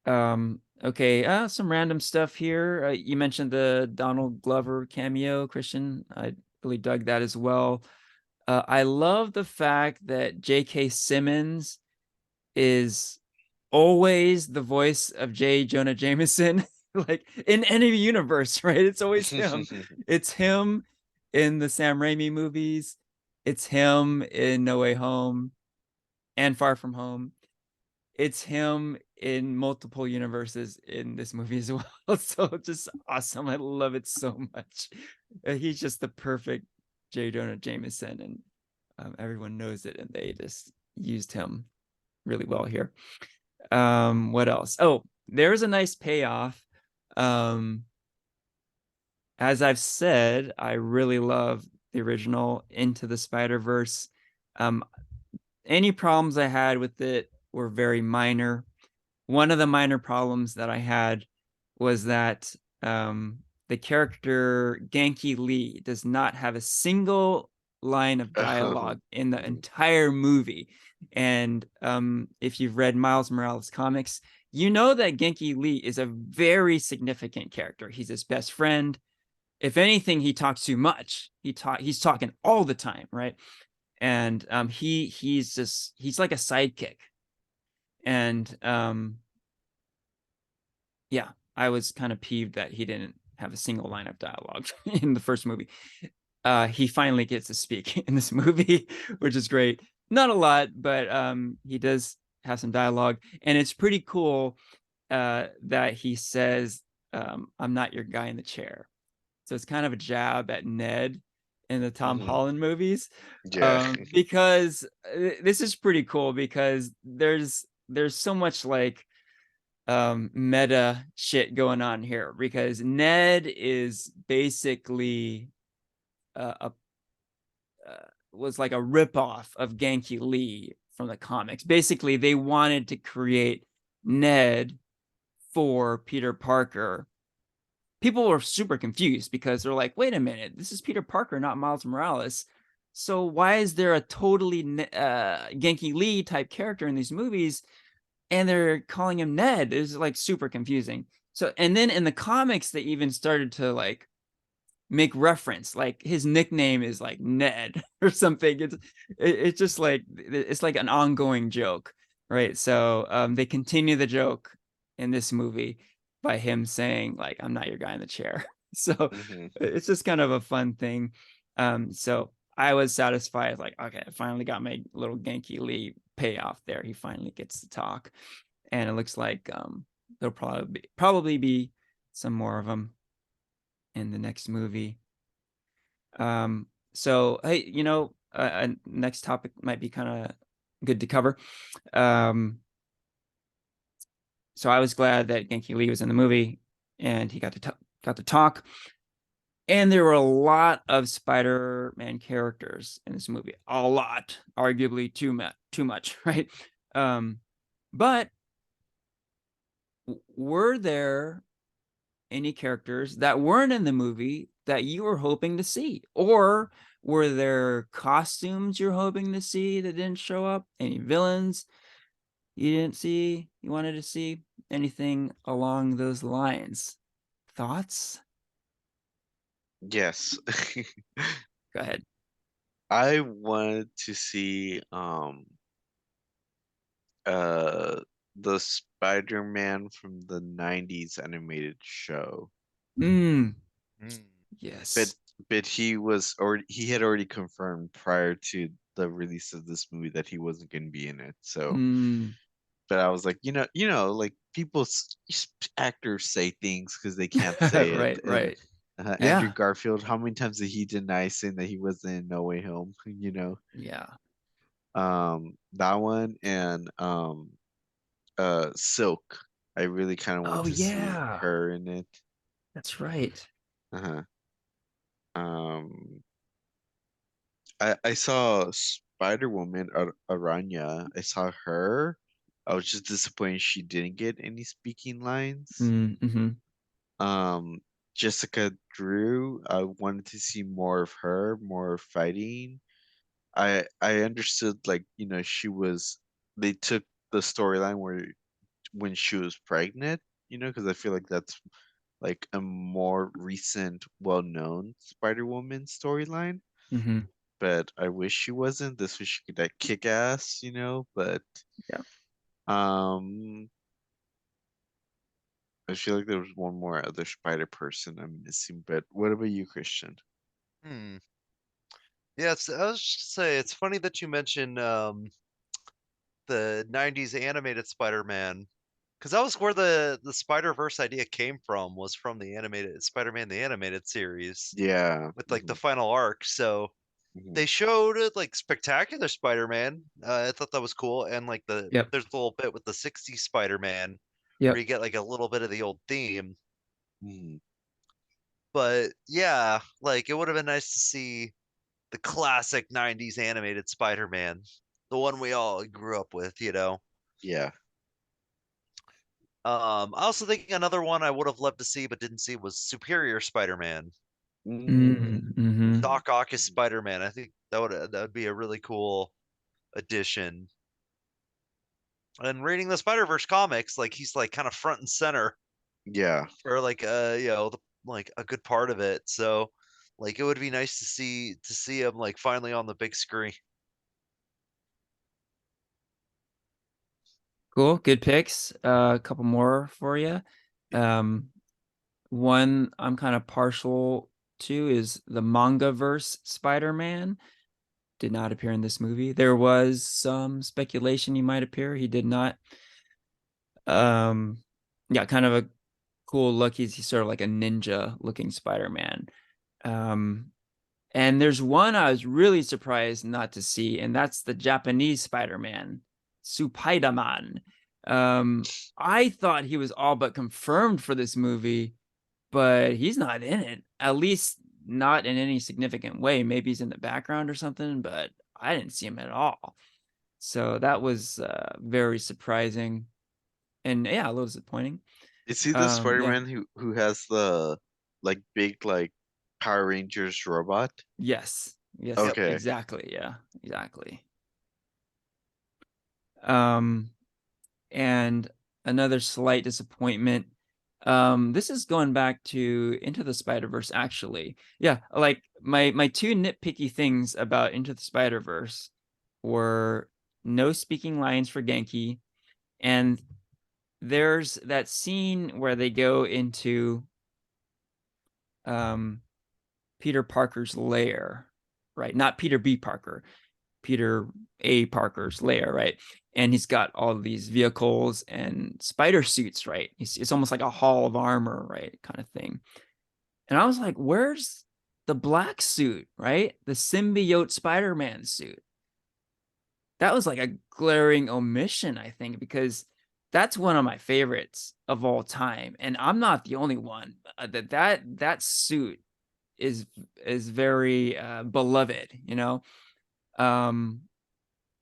Yeah. Okay, some random stuff here. You mentioned the Donald Glover cameo, Christian. I really dug that as well. I love the fact that J.K. Simmons is always the voice of J. Jonah Jameson, like in any universe, right? It's always him. It's him in the Sam Raimi movies. It's him in No Way Home and Far From Home. It's him in multiple universes in this movie as well. So just awesome. I love it so much. He's just the perfect J. Jonah Jameson, and everyone knows it, and they just used him really well here. What else? Oh, there's a nice payoff. Um, as I've said, I really love the original Into the Spider-Verse. Um, any problems I had with it were very minor. One of the minor problems that I had was that the character Genki Lee does not have a single line of Oh. dialogue in the Mhm. entire movie. And if you've read Miles Morales comics, you know that Genki Lee is a very significant character. He's his best friend. If anything, he talks too much. He's talking all the time, right? And he's like a sidekick. And yeah, I was kind of peeved that he didn't have a single line of dialogue in the first movie. He finally gets to speak in this movie, which is great. Not a lot, but he does have some dialogue, and it's pretty cool that he says, "I'm not your guy in the chair." So it's kind of a jab at Ned in the Tom Mhm. Holland movies, Yeah. because this is pretty cool because there's so much like meta shit going on here because Ned is basically a was like a ripoff of Genki Lee from the comics. Basically, they wanted to create Ned for Peter Parker. People were super confused because they're like, wait a minute, this is Peter Parker, not Miles Morales. So why is there a totally Genki Lee type character in these movies and they're calling him Ned? It's like super confusing. So, and then in the comics, they even started to like make reference, like his nickname is like Ned or something. It's just like it's like an ongoing joke, right? So they continue the joke in this movie by him saying like, "I'm not your guy in the chair." So Hmm. it's just kind of a fun thing. So I was satisfied, like, okay, I finally got my little Genki Lee payoff there. He finally gets to talk, and it looks like there'll probably be some more of them in the next movie. So hey, next topic might be kind of good to cover. Um, so I was glad that Genki Lee was in the movie and he got to talk. And there were a lot of Spider-Man characters in this movie. A lot, arguably too much, right? Um, but were there any characters that weren't in the movie that you were hoping to see? Or were there costumes you're hoping to see that didn't show up? Any villains you didn't see, you wanted to see? Anything along those lines? Thoughts? Yes. Go ahead. I wanted to see uh the Spider-Man from the 90s animated show. Mm, Mm. But yes. he had already confirmed prior to the release of this movie that he wasn't going to be in it. So, Mm. but I was like, like people, actors say things because they can't say it. Right, And right. Andrew Yeah. Garfield, how many times did he deny saying that he wasn't in No Way Home? Yeah. That one and Silk. I really kind of want Oh to see yeah. her in it. That's right. Uh-huh. Um, I saw Spider Woman Aranya. I saw her. I was just disappointed she didn't get any speaking lines. Mm-hmm. Um, Jessica Drew. I wanted to see more of her, more fighting. I understood, like, she was. They took the storyline where when she was pregnant, because I feel like that's like a more recent, well-known Spider-Woman storyline. Mm-hmm. But I wish she wasn't. This was she could like kick ass, But Yeah. um, I feel like there was one more other Spider person I'm missing. But what about you, Christian? Hmm. Yeah, I was just gonna say it's funny that you mentioned the '90s animated Spider-Man, because that was where the Spider-Verse idea came from. Was from the animated Spider-Man the animated series Yeah. with like the final arc. So Hmm. they showed like Spectacular Spider-Man. I thought that was cool, and like Yep. there's a little bit with the '60s Spider-Man where Yep. you get like a little bit of the old theme. Hmm. But yeah, like it would have been nice to see the classic '90s animated Spider-Man, the one we all grew up with. Yeah. I also think another one I would have loved to see but didn't see was Superior Spider-Man. Mm. Mm-hmm. Hmm. Doc Ock is Spider-Man. I think that would be a really cool addition. And reading the Spider-Verse comics, like he's like kind of front and center Yeah. for like like a good part of it. So like it would be nice to see him like finally on the big screen. Cool. Good picks. A couple more for you. Um, One I'm kind of partial to is the manga verse Spider-Man. Did not appear in this movie. There was some speculation he might appear. He did not. Um, yeah, kind of a cool look. He's sort of like a ninja looking Spider-Man. Um, and there's one I was really surprised not to see, and that's the Japanese Spider-Man, Supaidaman. Um, I thought he was all but confirmed for this movie, but he's not in it, at least not in any significant way. Maybe he's in the background or something, but I didn't see him at all. So that was very surprising and yeah, a little disappointing. Is he the Yeah, Spider-Man who has the like big like Power Rangers robot? yes, yes, Yep. Okay. exactly. Yeah, exactly. Um, and another slight disappointment. This is going back to Into the Spider-Verse, actually. Yeah, like my two nitpicky things about Into the Spider-Verse were no speaking lines for Genki, and there's that scene where they go into um Peter Parker's lair, right? Not Peter B. Parker, Peter A. Parker's lair, right? And he's got all these vehicles and spider suits, right? It's almost like a hall of armor, right? Kind of thing. And I was like, where's the black suit, right? The symbiote Spider-Man suit. That was like a glaring omission, I think, because that's one of my favorites of all time. And I'm not the only one. That suit is very beloved, you know. Um,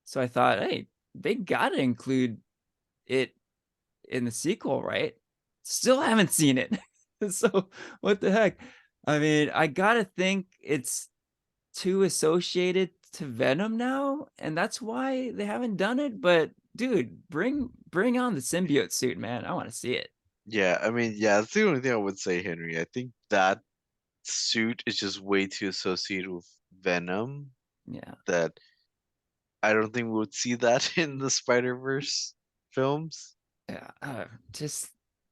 so I thought, hey, they gotta include it in the sequel, right? Still haven't seen it. So what the heck? I mean, I gotta think it's too associated to Venom now, and that's why they haven't done it. But dude, bring on the symbiote suit, man. I want to see it. Yeah, I mean, yeah, that's the only thing I would say, Henry. I think that suit is just way too associated with Venom Yeah. that I don't think we would see that in the Spider-Verse films. Yeah, just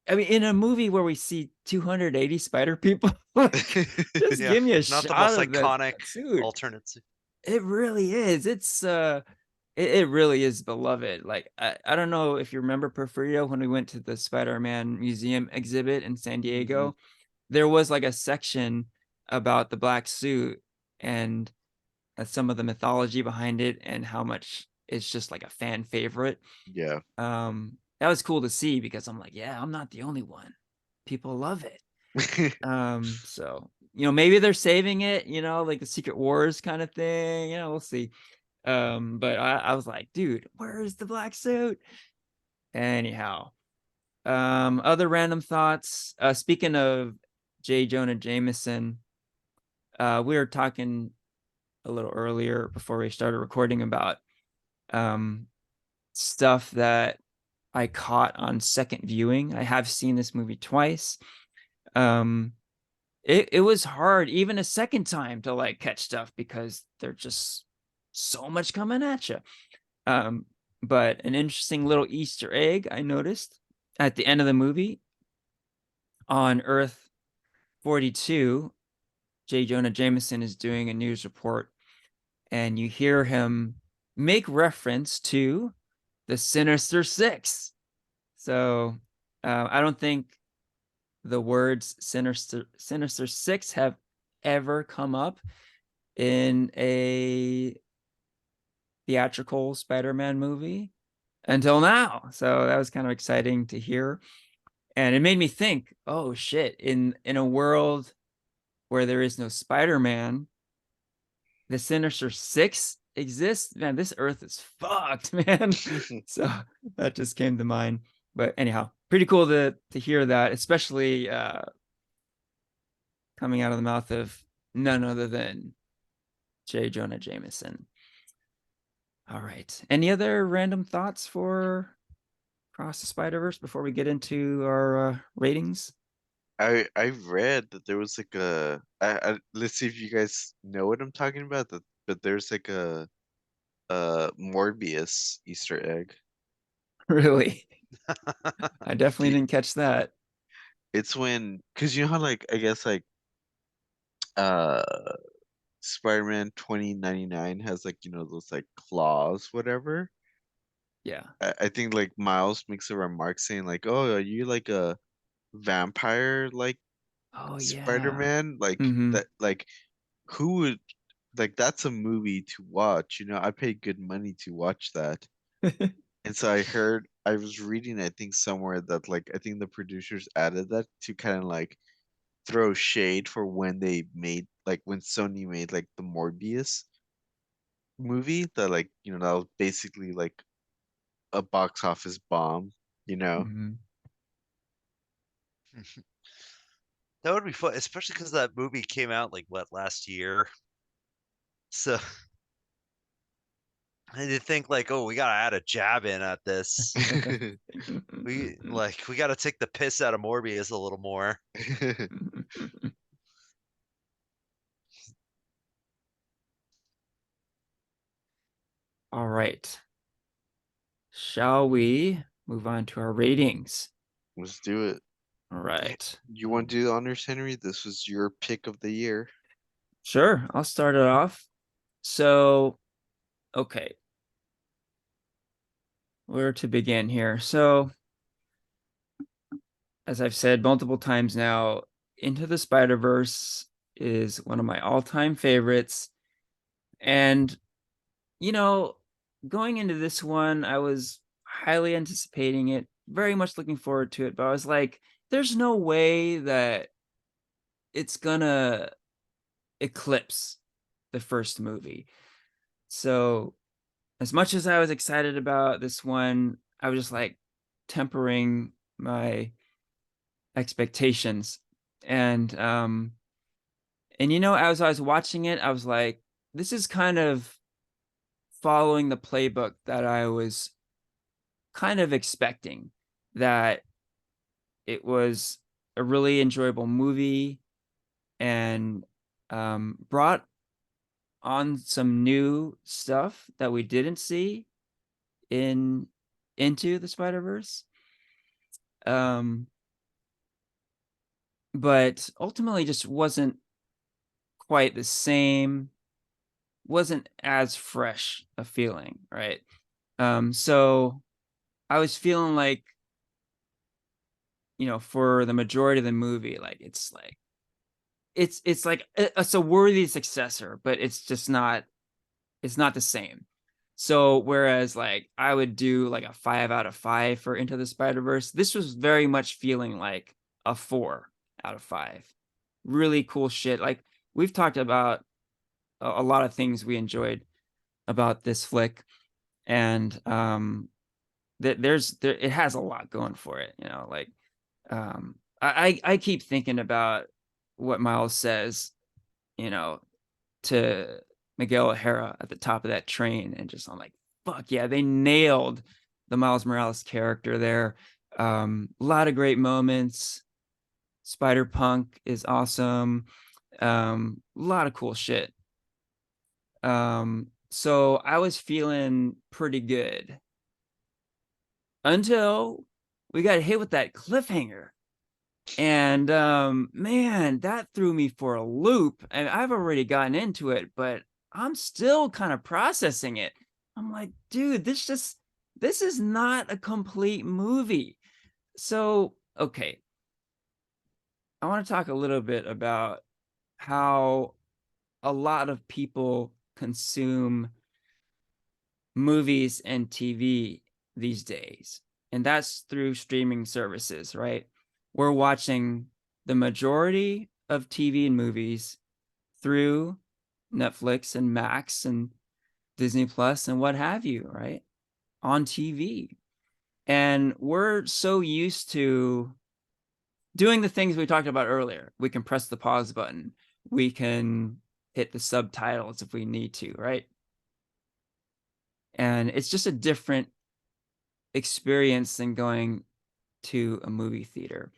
I mean, in a movie where we see 280 spider people, like, just Yeah, give me a not the shot most of that iconic suit. alternate. It really is. It really is beloved. Like I don't know if you remember Porfirio when we went to the Spider-Man museum exhibit in San Hmm. Diego. There was like a section about the black suit and some of the mythology behind it and how much it's just like a fan favorite. Yeah. That was cool to see because I'm like, yeah, I'm not the only one. People love it. So maybe they're saving it, like the Secret Wars kind of thing. We'll see. But I was like, dude, where's the black suit? Anyhow, other random thoughts. Speaking of J. Jonah Jameson, we were talking a little earlier before we started recording about um stuff that I caught on second viewing. I have seen this movie twice. Um, it was hard even a second time to like catch stuff because there's just so much coming at you. Um, but an interesting little Easter egg I noticed at the end of the movie on Earth 42, J. Jonah Jameson is doing a news report, and you hear him make reference to the Sinister Six. So I don't think the words Sinister Six have ever come up in a theatrical Spider-Man movie until now. So that was kind of exciting to hear. And it made me think, oh shit, in a world where there is no Spider-Man, the Sinister Six exists. Man, this Earth is fucked, man. So that just came to mind. But anyhow, pretty cool to hear that, especially coming out of the mouth of none other than J. Jonah Jameson. All right. Any other random thoughts for Cross the Spider-Verse before we get into our ratings? I read that there was like let's see if you guys know what I'm talking about. But there's like a Morbius Easter egg. Really? I definitely Do- didn't catch that. It's when, cause you know how like I guess like uh Spider-Man 2099 has like those like claws, whatever. Yeah. I think like Miles makes a remark saying like, "Oh, are you like a vampire like Oh yeah. Spider-Man?" Like Mm-hmm. that, like who would like that's a movie to watch. I paid good money to watch that. And so I was reading, I think somewhere that like I think the producers added that to kind of like throw shade for when they made like when Sony made like the Morbius movie that like that was basically like a box office bomb. Mm-hmm. That would be fun, especially because that movie came out like what last year. So And you think like, oh, we gotta add a jab in at this. We gotta take the piss out of Morbius a little more. All right. Shall we move on to our ratings? Let's do it. All right. You want to do the honors, Henry? This was your pick of the year. Sure, I'll start it off. So, okay. Where to begin here? So, as I've said multiple times now, Into the Spider-Verse is one of my all-time favorites. And, you know, going into this one, I was highly anticipating it, very much looking forward to it, but I was like, there's no way that it's gonna eclipse the first movie. So, as much as I was excited about this one, I was just like tempering my expectations. And you know, as I was watching it, I was like, this is kind of following the playbook that I was kind of expecting, that it was a really enjoyable movie and brought on some new stuff that we didn't see in Into the Spider-Verse. But ultimately just wasn't quite the same, wasn't as fresh a feeling, right? So I was feeling like, you know, for the majority of the movie, like it's like it's a worthy successor, but it's just not, it's not the same. So whereas like I would do like a 5 out of 5 for Into the Spider-Verse, this was very much feeling like a 4 out of 5. Really cool shit. Like we've talked about a lot of things we enjoyed about this flick, and it has a lot going for it, you know. Like I keep thinking about what Miles says, you know, to Miguel O'Hara at the top of that train, and just I'm like, fuck yeah, they nailed the Miles Morales character there. A lot of great moments. Spider Punk is awesome. A lot of cool shit. So I was feeling pretty good until we got hit with that cliffhanger. And man, that threw me for a loop. And I've already gotten into it, but I'm still kind of processing it. I'm like, dude, this is not a complete movie. So, okay. I want to talk a little bit about how a lot of people consume movies and TV these days. And that's through streaming services, right? We're watching the majority of TV and movies through Netflix and Max and Disney Plus and what have you, right? On TV. And we're so used to doing the things we talked about earlier. We can press the pause button. We can hit the subtitles if we need to, right? And it's just a different experience than going to a movie theater.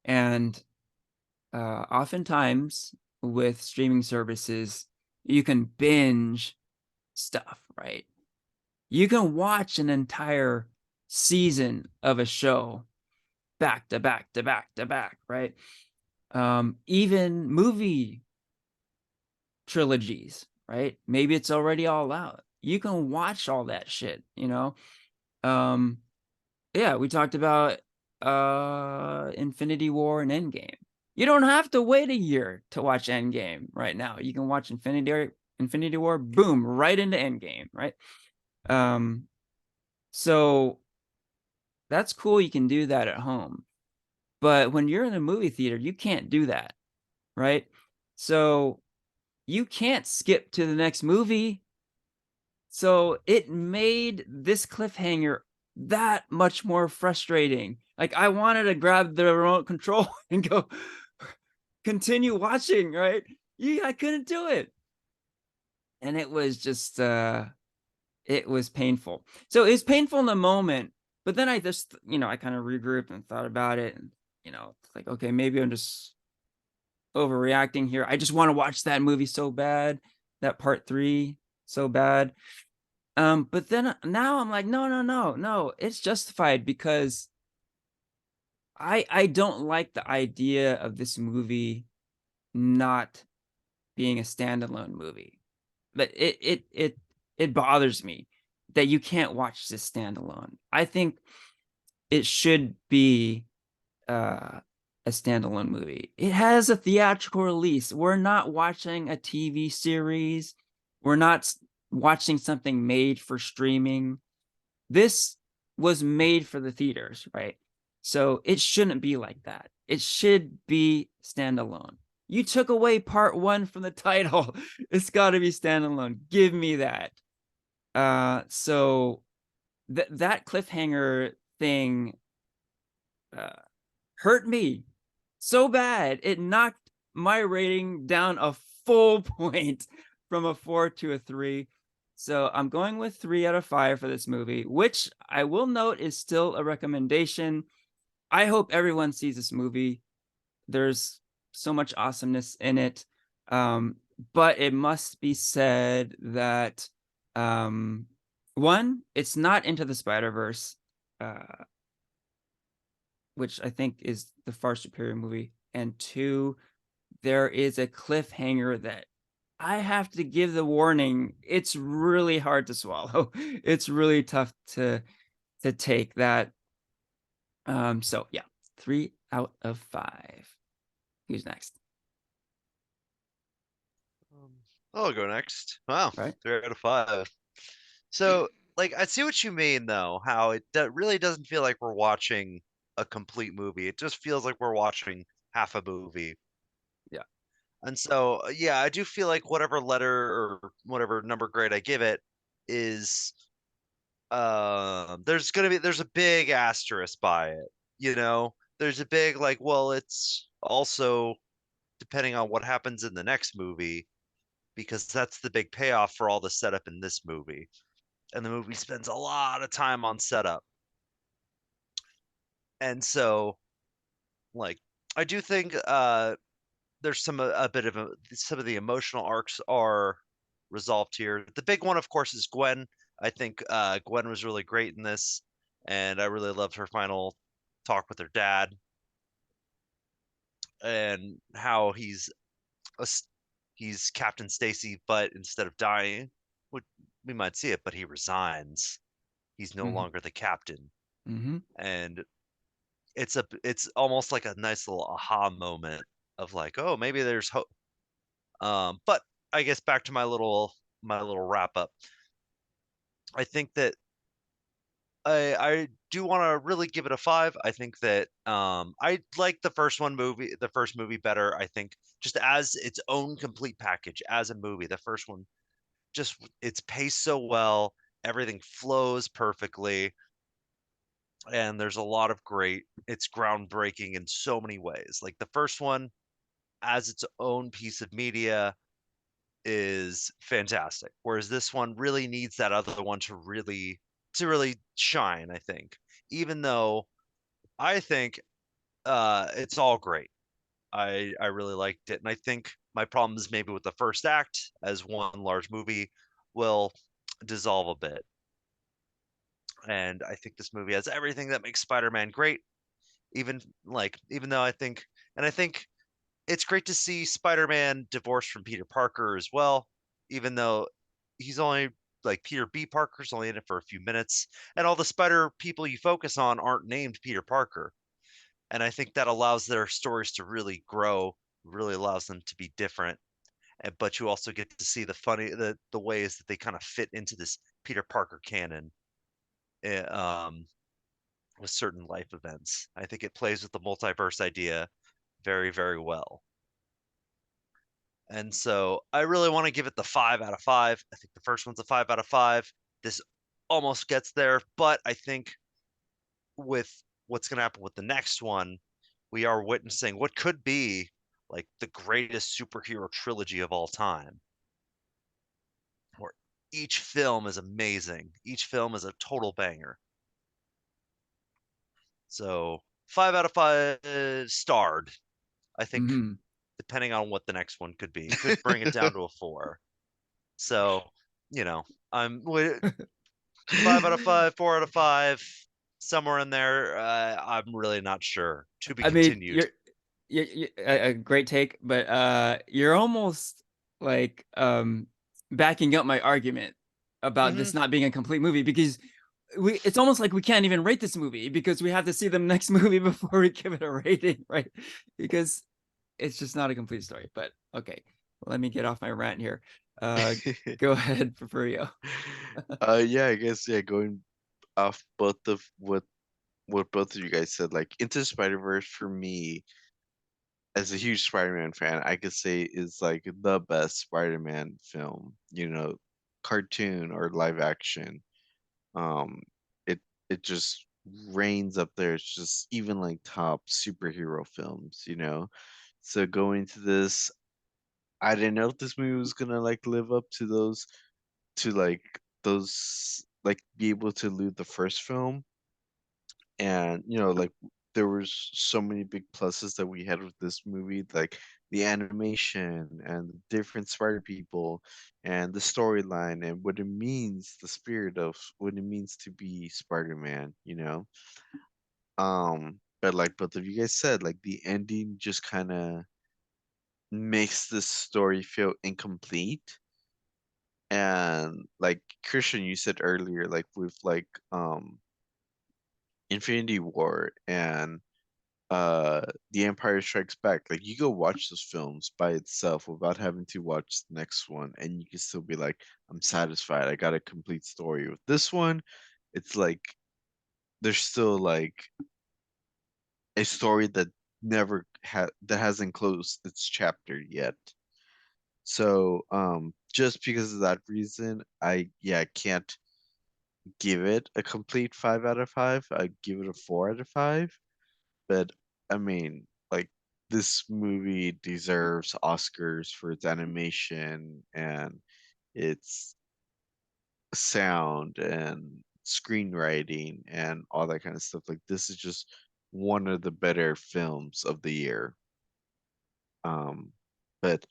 And oftentimes with streaming services, you can binge stuff, right? You can watch an entire season of a show back to back to back to back, right? Even movie trilogies, right? Maybe it's already all out. You can watch all that shit, you know? Yeah, we talked about Infinity War and Endgame. You don't have to wait a year to watch Endgame right now. You can watch Infinity War, boom, right into Endgame, right? So that's cool. You can do that at home. But when you're in a movie theater, you can't do that, right? So you can't skip to the next movie. So it made this cliffhanger that much more frustrating. Like I wanted to grab the remote control and go continue watching, right? I couldn't do it. And it was just it was painful. So it was painful in the moment, but then I just, I kind of regrouped and thought about it, and it's like, okay, maybe I'm just overreacting here. I just want to watch that movie so bad, that part 3 so bad. But then now I'm like, no, no, no, no, it's justified because I don't like the idea of this movie not being a standalone movie. But it bothers me that you can't watch this standalone. I think it should be uh, a standalone movie. It has a theatrical release. We're not watching a TV series. We're not watching something made for streaming. This was made for the theaters, right? So it shouldn't be like that. It should be standalone. You took away part 1 from the title. It's got to be standalone. Give me that. So that cliffhanger thing uh, hurt me so bad. It knocked my rating down a full point from a 4 to a 3. So I'm going with 3 out of 5 for this movie, which I will note is still a recommendation. I hope everyone sees this movie. There's so much awesomeness in it. But it must be said that one, it's not Into the Spider-Verse, which I think is the far superior movie. And 2, there is a cliffhanger that I have to give the warning. It's really hard to swallow. It's really tough to take that. So yeah, 3 out of 5. Who's next? I'll go next. Wow, Right? 3 out of 5. So, like, I see what you mean, though, how it really doesn't feel like we're watching a complete movie. It just feels like we're watching half a movie. Yeah. And so, yeah, I do feel like whatever letter or whatever number grade I give it is, there's a big asterisk by it, you know? There's a big, like, well, it's also depending on what happens in the next movie, because that's the big payoff for all the setup in this movie. And the movie spends a lot of time on setup. And so, like, I do think there's a bit of some of the emotional arcs are resolved here. The big one, of course, is Gwen. I think Gwen was really great in this, and I really loved her final talk with her dad and how a, he's Captain Stacy, but instead of dying, we might see it, but he resigns. He's no Mm-hmm. longer the captain, Mm-hmm. and it's almost like a nice little aha moment of like, oh, maybe there's hope. But I guess back to my little wrap up. I think that I do want to really give it a 5. I think that I like the first movie better. I think just as its own complete package as a movie, the first one just it's paced so well, everything flows perfectly, and there's a lot of great. It's groundbreaking in so many ways. Like the first one as its own piece of media is fantastic. Whereas this one really needs that other one to really shine, I think. Even though I think it's all great. I really liked it. And I think my problems maybe with the first act as one large movie will dissolve a bit. And I think this movie has everything that makes Spider-Man great. Even though I think it's great to see Spider-Man divorced from Peter Parker as well, even though he's only like Peter B. Parker's only in it for a few minutes, and all the Spider people you focus on aren't named Peter Parker. And I think that allows their stories to really grow, really allows them to be different. But you also get to see the ways that they kind of fit into this Peter Parker canon eh, um, with certain life events. I think it plays with the multiverse idea very, very well. And so I really want to give it the 5 out of 5. I think the first one's a 5 out of 5. This almost gets there, but I think with what's going to happen with the next one, we are witnessing what could be like the greatest superhero trilogy of all time. each film is amazing. Each film is a total banger. So 5 out of 5 starred. I think Mhm. depending on what the next one could be, could bring it down to a 4. So, you know, I'm 5 out of 5, 4 out of 5, somewhere in there. I'm really not sure. To be I mean, continued. you're a great take, but you're almost like backing up my argument about Hmm. this not being a complete movie, because it's almost like we can't even rate this movie because we have to see the next movie before we give it a rating, right? Because it's just not a complete story. But okay, let me get off my rant here. Go ahead, Porfirio. Yeah, I guess yeah, going off both of what both of you guys said, like Into the Spider-Verse for me, as a huge Spider-Man fan, I could say is like the best Spider-Man film, cartoon or live action. Um, it it just reigns up there. It's just even like top superhero films. So going to this, I didn't know if this movie was gonna like live up to those like be able to elude the first film. And like there was so many big pluses that we had with this movie, like the animation and the different Spider people and the storyline and what it means, the spirit of what it means to be Spider-Man. But like both of you guys said, like the ending just kind of makes this story feel incomplete. And like Christian, you said earlier, like with like Infinity War and The Empire Strikes Back, like you go watch those films by itself without having to watch the next one, and you can still be like, I'm satisfied, I got a complete story. With this one, it's like there's still like a story that never had that hasn't closed its chapter yet. So just because of that reason, I can't give it a complete 5 out of 5. I give it a 4 out of 5. But I mean, like this movie deserves Oscars for its animation and its sound and screenwriting and all that kind of stuff. Like this is just one of the better films of the year. But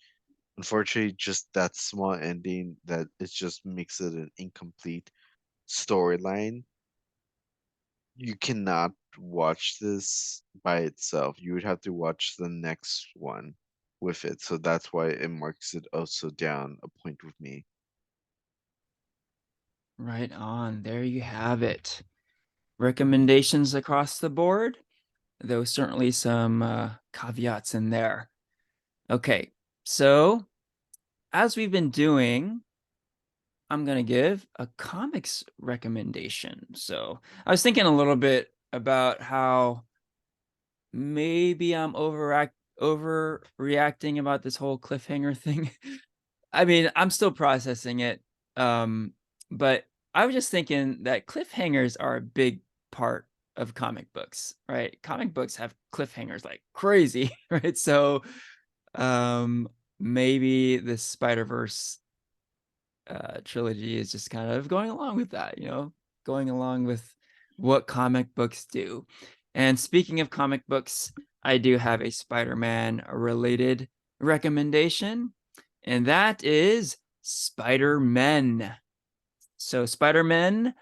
unfortunately, just that small ending that it just makes it an incomplete storyline. You cannot watch this by itself. You would have to watch the next one with it. So that's why it marks it also down a point with me. Right on. There you have it. Recommendations across the board, though certainly some caveats in there. Okay, so as we've been doing, I'm going to give a comics recommendation. So I was thinking a little bit about how maybe I'm overreacting about this whole cliffhanger thing. I mean, I'm still processing it. But I was just thinking that cliffhangers are a big part of comic books, right? Comic books have cliffhangers like crazy, right? So maybe the Spider-Verse trilogy is just kind of going along with that, going along with what comic books do. And speaking of comic books, I do have a Spider-Man related recommendation, and that is Spider-Men. So Spider-Man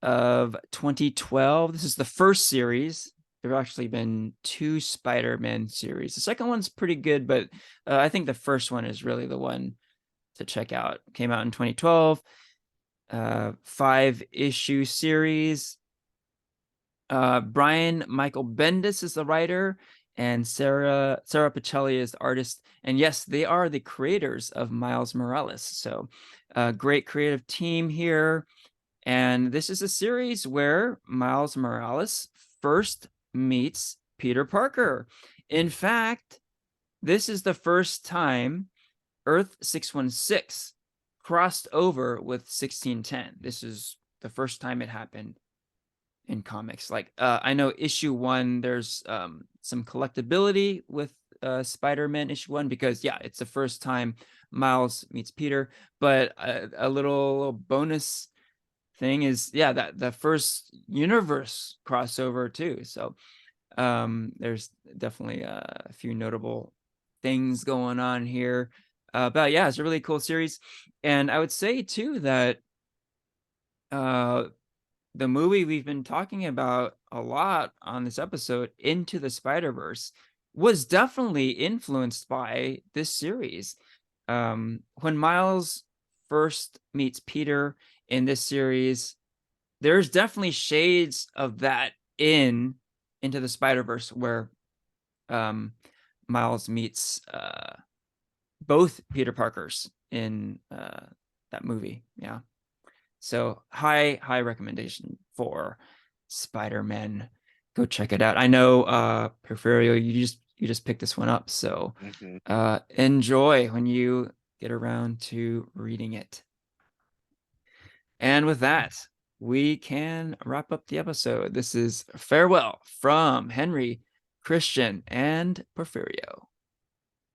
of 2012. This is the first series. There have actually been 2 Spider-Man series. The second one's pretty good, but I think the first one is really the one to check out. Came out in 2012. 5-issue series. Brian Michael Bendis is the writer, and Sarah Pacelli is the artist. And yes, they are the creators of Miles Morales. So, great creative team here. And this is a series where Miles Morales first meets Peter Parker. In fact, this is the first time Earth 616 crossed over with 1610. This is the first time it happened in comics. Like I know issue 1, there's some collectability with Spider-Man issue 1 because yeah, it's the first time Miles meets Peter, but a little bonus thing is yeah, that the first universe crossover too. So there's definitely a few notable things going on here. But yeah, it's a really cool series. And I would say too that the movie we've been talking about a lot on this episode, Into the Spider-Verse, was definitely influenced by this series. When Miles first meets Peter in this series, there's definitely shades of that in Into the Spider-Verse, where Miles meets both Peter Parkers in that movie. Yeah. So high recommendation for Spider-Man. Go check it out. I know Porfirio, you just picked this one up, so enjoy when you get around to reading it. And with that, we can wrap up the episode. This is farewell from Henry, Christian, and Porfirio.